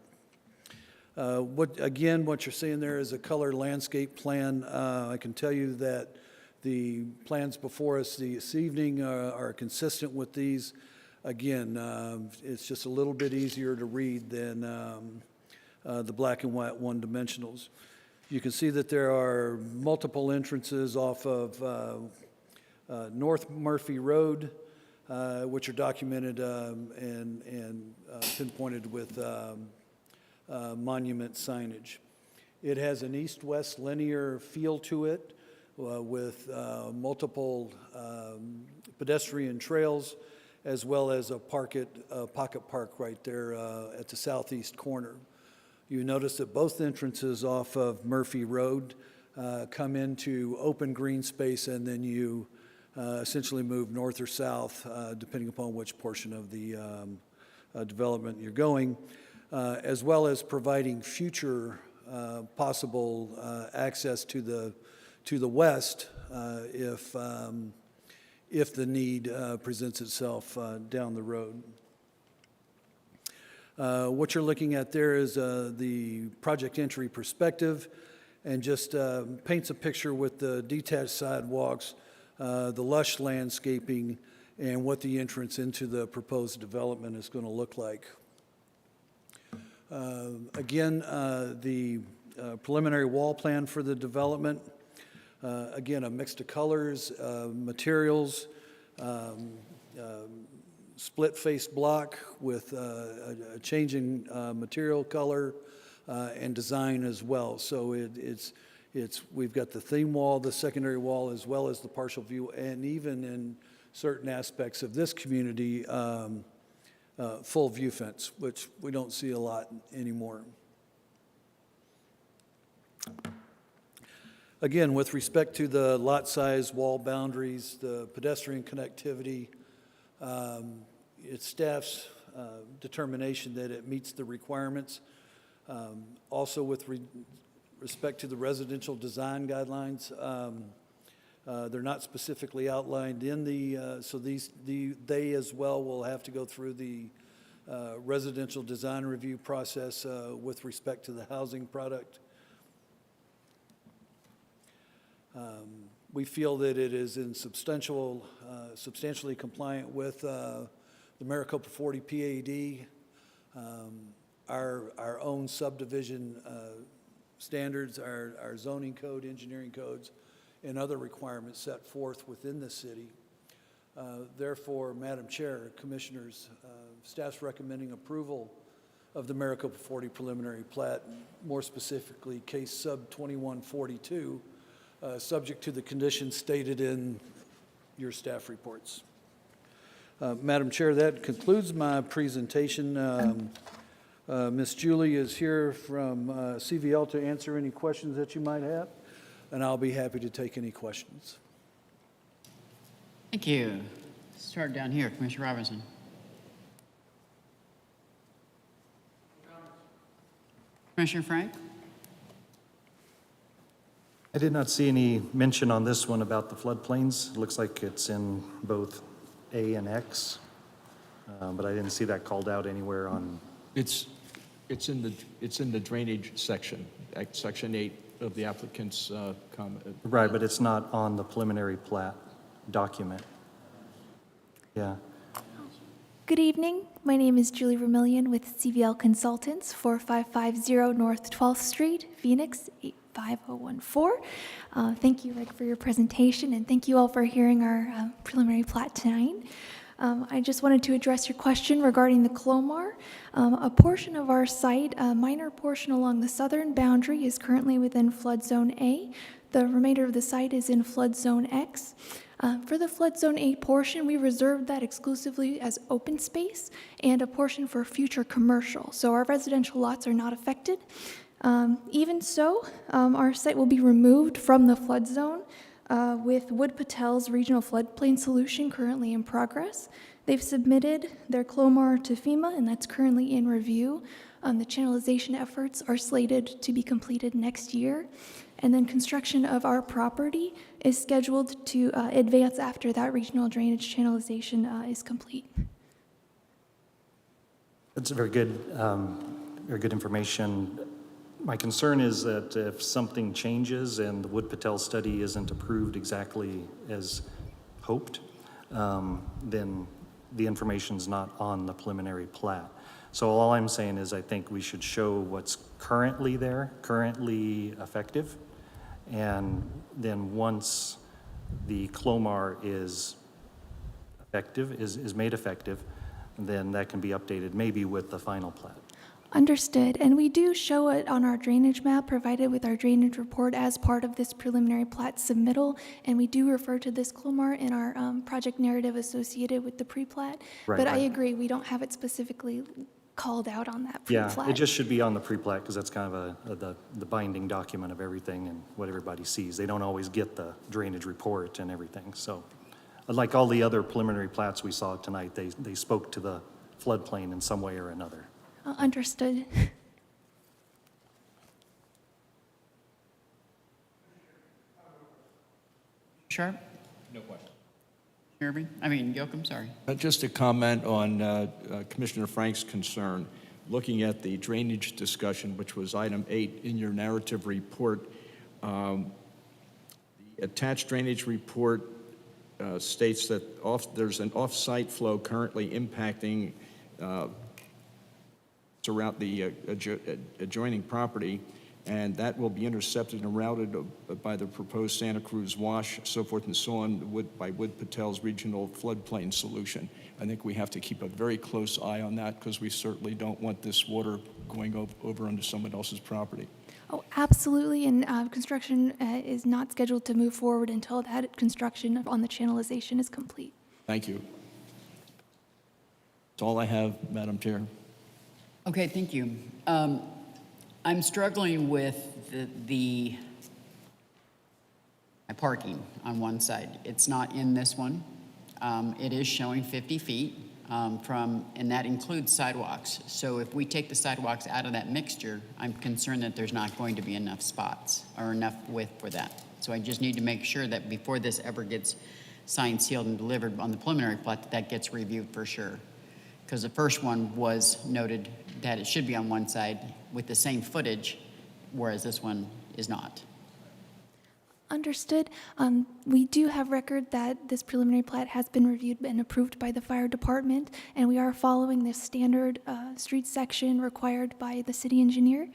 What you're seeing there is a color landscape plan. I can tell you that the plans before us this evening are consistent with these. Again, it's just a little bit easier to read than the black and white one-dimensionals. You can see that there are multiple entrances off of North Murphy Road, which are documented and pinpointed with monument signage. It has an east-west linear feel to it with multiple pedestrian trails, as well as a pocket park right there at the southeast corner. You notice that both entrances off of Murphy Road come into open green space, and then you essentially move north or south, depending upon which portion of the development you're going, as well as providing future possible access to the west if the need presents itself down the road. What you're looking at there is the project entry perspective, and just paints a picture with the detached sidewalks, the lush landscaping, and what the entrance into the proposed development is going to look like. Again, the preliminary wall plan for the development, again, a mix of colors, materials, split-face block with a changing material color and design as well. So we've got the theme wall, the secondary wall, as well as the partial view, and even in certain aspects of this community, full view fence, which we don't see a lot anymore. Again, with respect to the lot size, wall boundaries, the pedestrian connectivity, it's staff's determination that it meets the requirements. Also with respect to the residential design guidelines, they're not specifically outlined in the, so they as well will have to go through the residential design review process with respect to the housing product. We feel that it is in substantially compliant with the Maricopa 40 PAD, our own subdivision standards, our zoning code, engineering codes, and other requirements set forth within the city. Therefore, Madam Chair, Commissioners, staff's recommending approval of the Maricopa 40 preliminary plat, more specifically case sub 2142, subject to the conditions stated in your staff reports. Madam Chair, that concludes my presentation. Ms. Julie is here from CVL to answer any questions that you might have, and I'll be happy to take any questions. Thank you. Start down here, Commissioner Robinson. Commissioner Frank? I did not see any mention on this one about the floodplains. It looks like it's in both A and X, but I didn't see that called out anywhere on. It's in the drainage section, section 8 of the applicant's comment. Right, but it's not on the preliminary plat document. Yeah. Good evening. My name is Julie Vermillion with CVL Consultants, 4550 North 12th Street, Phoenix 85014. Thank you, Rick, for your presentation, and thank you all for hearing our preliminary plat tonight. I just wanted to address your question regarding the Clomar. A portion of our site, a minor portion along the southern boundary, is currently within flood zone A. The remainder of the site is in flood zone X. For the flood zone A portion, we reserved that exclusively as open space and a portion for future commercial. So our residential lots are not affected. Even so, our site will be removed from the flood zone with Wood Patel's regional floodplain solution currently in progress. They've submitted their Clomar to FEMA, and that's currently in review. The channelization efforts are slated to be completed next year. And then construction of our property is scheduled to advance after that regional drainage channelization is complete. That's very good information. My concern is that if something changes and the Wood Patel study isn't approved exactly as hoped, then the information's not on the preliminary plat. So all I'm saying is I think we should show what's currently there, currently effective, and then once the CLOMAR is effective, is made effective, then that can be updated maybe with the final plat. Understood. And we do show it on our drainage map provided with our drainage report as part of this preliminary plat submittal. And we do refer to this CLOMAR in our project narrative associated with the pre-plat. Right, but I right. agree, we don't have it specifically called out on that pre-plat. Yeah, it just should be on the pre-plat because that's kind of the binding document of everything and what everybody sees. They don't always get the drainage report and everything. So like all the other preliminary plats we saw tonight, they spoke to the floodplain in some way or another. Understood. Sharp? No question. Irving? Yocum, sorry. Just a comment on Commissioner Frank's concern. Looking at the drainage discussion, which was item 8 in your narrative report, the attached drainage report states that there's an off-site flow currently impacting throughout the adjoining property, and that will be intercepted and routed by the proposed Santa Cruz wash, so forth and so on, by Wood Patel's regional floodplain solution. I think we have to keep a very close eye on that because we certainly don't want this water going over onto someone else's property. Oh, absolutely. And construction is not scheduled to move forward until that construction on the channelization is complete. Thank you. That's all I have, Madam Chair. Okay, thank you. I'm struggling with my parking on one side. It's not in this one. It is showing 50 feet and that includes sidewalks. So if we take the sidewalks out of that mixture, I'm concerned that there's not going to be enough spots or enough width for that. So I just need to make sure that before this ever gets signed, sealed, and delivered on the preliminary plat, that gets reviewed for sure. Because the first one was noted that it should be on one side with the same footage, whereas this one is not. Understood. We do have record that this preliminary plat has been reviewed and approved by the fire department, and we are following the standard street section required by the city engineer.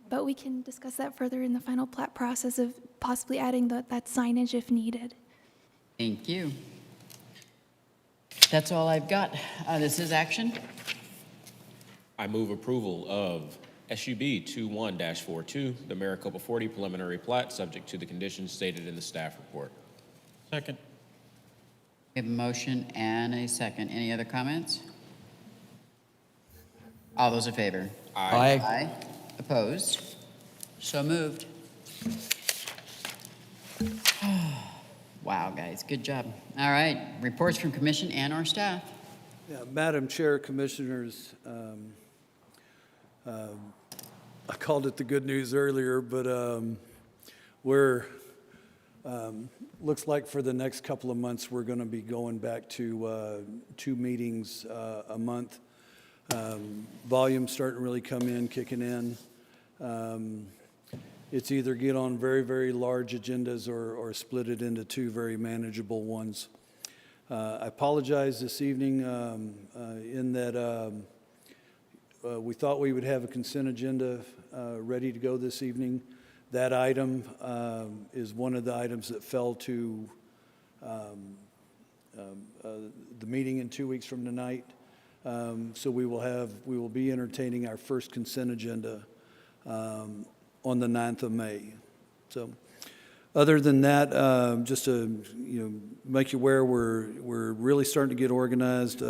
But we can discuss that further in the final plat process of possibly adding that signage if needed. Thank you. That's all I've got. This is action. I move approval of SUB 21-42, the Maricopa 40 preliminary plat, subject to the conditions stated in the staff report. Second. We have a motion and a second. Any other comments? All those in favor? Aye. Aye. Opposed? So moved. Wow, guys, good job. All right, reports from commission and our staff. Yeah, Madam Chair, Commissioners, I called it the good news earlier, but looks like for the next couple of months, we're going to be going back to 2 meetings a month. Volume's starting to really come in, kicking in. It's either get on very, very large agendas or split it into 2 very manageable ones. I apologize this evening in that we thought we would have a consent agenda ready to go this evening. That item is one of the items that fell to the meeting in 2 weeks from tonight. So we will be entertaining our first consent agenda on the 9th of May. So other than that, just to make you aware, we're really starting to get organized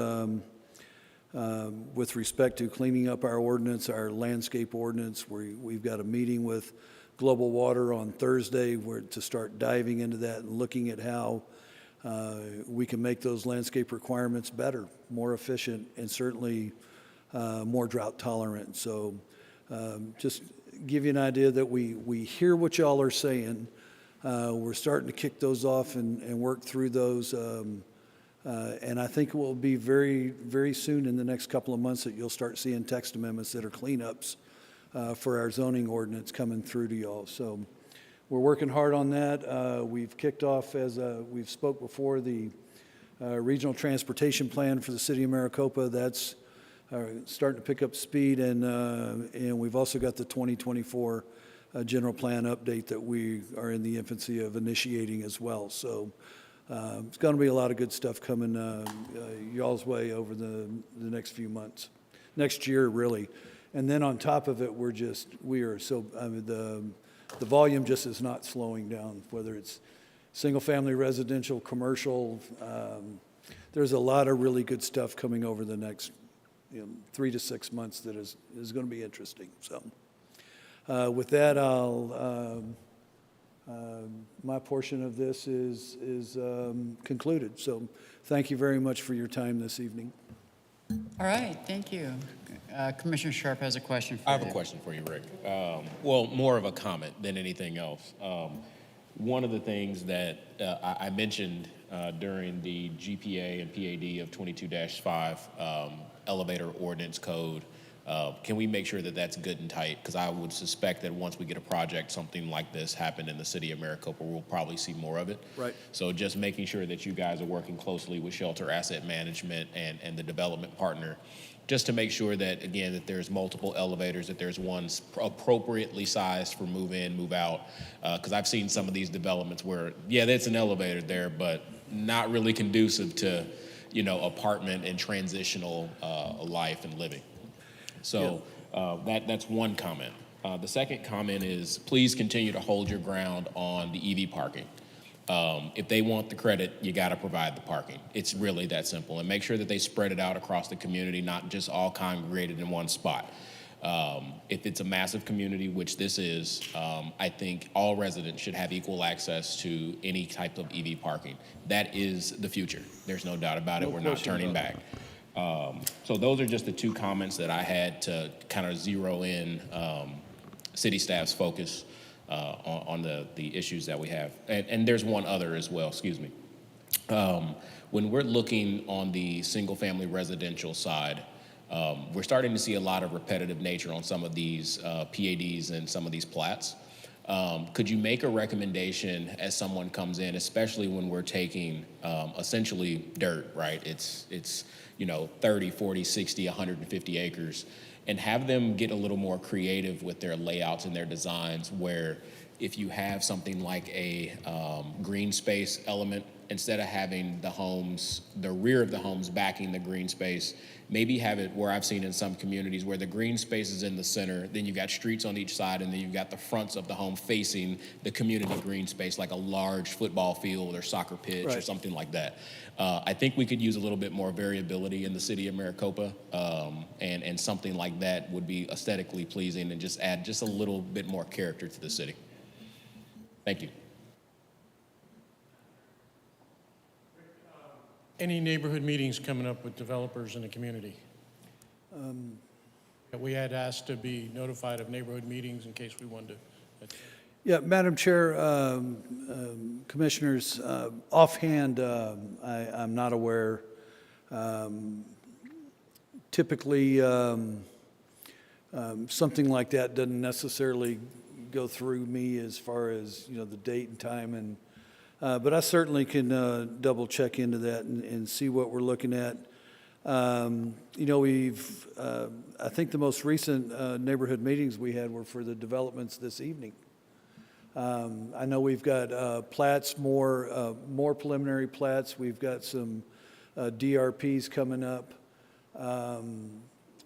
with respect to cleaning up our ordinance, our landscape ordinance. We've got a meeting with Global Water on Thursday to start diving into that and looking at how we can make those landscape requirements better, more efficient, and certainly more drought tolerant. So just give you an idea that we hear what y'all are saying. We're starting to kick those off and work through those. And I think it will be very, very soon in the next couple of months that you'll start seeing text amendments that are cleanups for our zoning ordinance coming through to y'all. So we're working hard on that. We've kicked off, as we've spoke before, the regional transportation plan for the city of Maricopa. That's are starting to pick up speed, and we've also got the 2024 general plan update that we are in the infancy of initiating as well. So it's going to be a lot of good stuff coming y'all's way over the next few months, next year really. And then on top of it, the volume just is not slowing down, whether it's single-family residential, commercial. There's a lot of really good stuff coming over the next 3 to 6 months that is going to be interesting. So with that, my portion of this is concluded. So thank you very much for your time this evening. All right, thank you. Commissioner Sharp has a question for you. I have a question for you, Rick. Well, more of a comment than anything else. One of the things that I mentioned during the GPA and PAD of 22-5 elevator ordinance code, can we make sure that that's good and tight? Because I would suspect that once we get a project, something like this happen in the city of Maricopa, we'll probably see more of it. Right. So just making sure that you guys are working closely with Shelter Asset Management and the development partner, just to make sure that, again, that there's multiple elevators, that there's one appropriately sized for move in, move out. Because I've seen some of these developments where, yeah, that's an elevator there, but not really conducive to, apartment and transitional life and living. So that's one comment. The second comment is please continue to hold your ground on the EV parking. If they want the credit, you got to provide the parking. It's really that simple. And make sure that they spread it out across the community, not just all congregated in one spot. If it's a massive community, which this is, I think all residents should have equal access to any type of EV parking. That is the future. There's no doubt about it. We're not turning back. So those are just the two comments that I had to kind of zero in city staff's focus on the issues that we have. And there's one other as well, excuse me. When we're looking on the single-family residential side, we're starting to see a lot of repetitive nature on some of these PADs and some of these plats. Could you make a recommendation as someone comes in, especially when we're taking essentially dirt, right? It's 30, 40, 60, 150 acres, and have them get a little more creative with their layouts and their designs, where if you have something like a green space element, instead of having the rear of the homes backing the green space, maybe have it where I've seen in some communities where the green space is in the center, then you've got streets on each side, and then you've got the fronts of the home facing the community green space, like a large football field or soccer pitch or something like that. I think we could use a little bit more variability in the city of Maricopa, and something like that would be aesthetically pleasing and just add just a little bit more character to the city. Thank you. Any neighborhood meetings coming up with developers in the community? We had asked to be notified of neighborhood meetings in case we wanted to. Yeah, Madam Chair, Commissioners, offhand, I'm not aware. Typically, something like that doesn't necessarily go through me as far as, the date and time, and but I certainly can double check into that and see what we're looking at. We've, I think the most recent neighborhood meetings we had were for the developments this evening. I know we've got plats, more preliminary plats. We've got some DRPs coming up.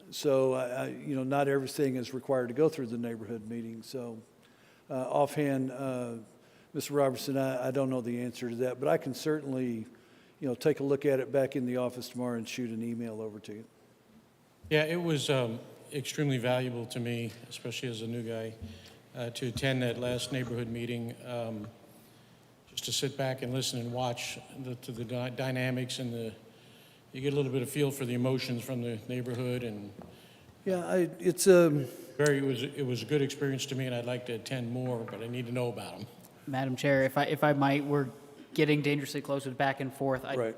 So, not everything is required to go through the neighborhood meeting. So, offhand, Mr. Robertson, I don't know the answer to that, but I can certainly, take a look at it back in the office tomorrow and shoot an email over to you. Yeah, it was extremely valuable to me, especially as a new guy, to attend that last neighborhood meeting, just to sit back and listen and watch the dynamics and you get a little bit of feel for the emotions from the neighborhood. And yeah, it was a good experience to me, and I'd like to attend more, but I need to know about them. Madam Chair, if I might, we're getting dangerously close with back and forth. Right.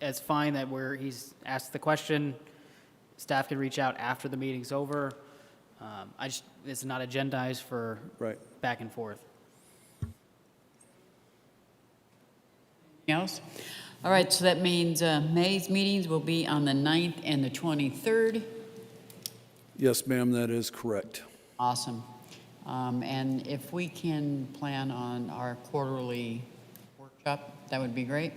It's fine that he's asked the question. Staff can reach out after the meeting's over. It's not agendized for back and forth. Anything else? All right, so that means May's meetings will be on the 9th and the 23rd. Yes, ma'am, that is correct. Awesome. And if we can plan on our quarterly workshop, that would be great.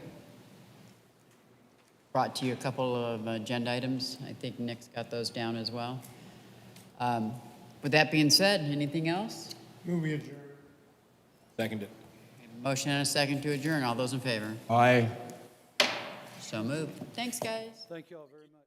Brought to you a couple of agenda items. I think Nick's got those down as well. With that being said, anything else? Move we adjourn. Seconded. Motion and a second to adjourn. All those in favor? Aye. So moved. Thanks, guys. Thank you all very much.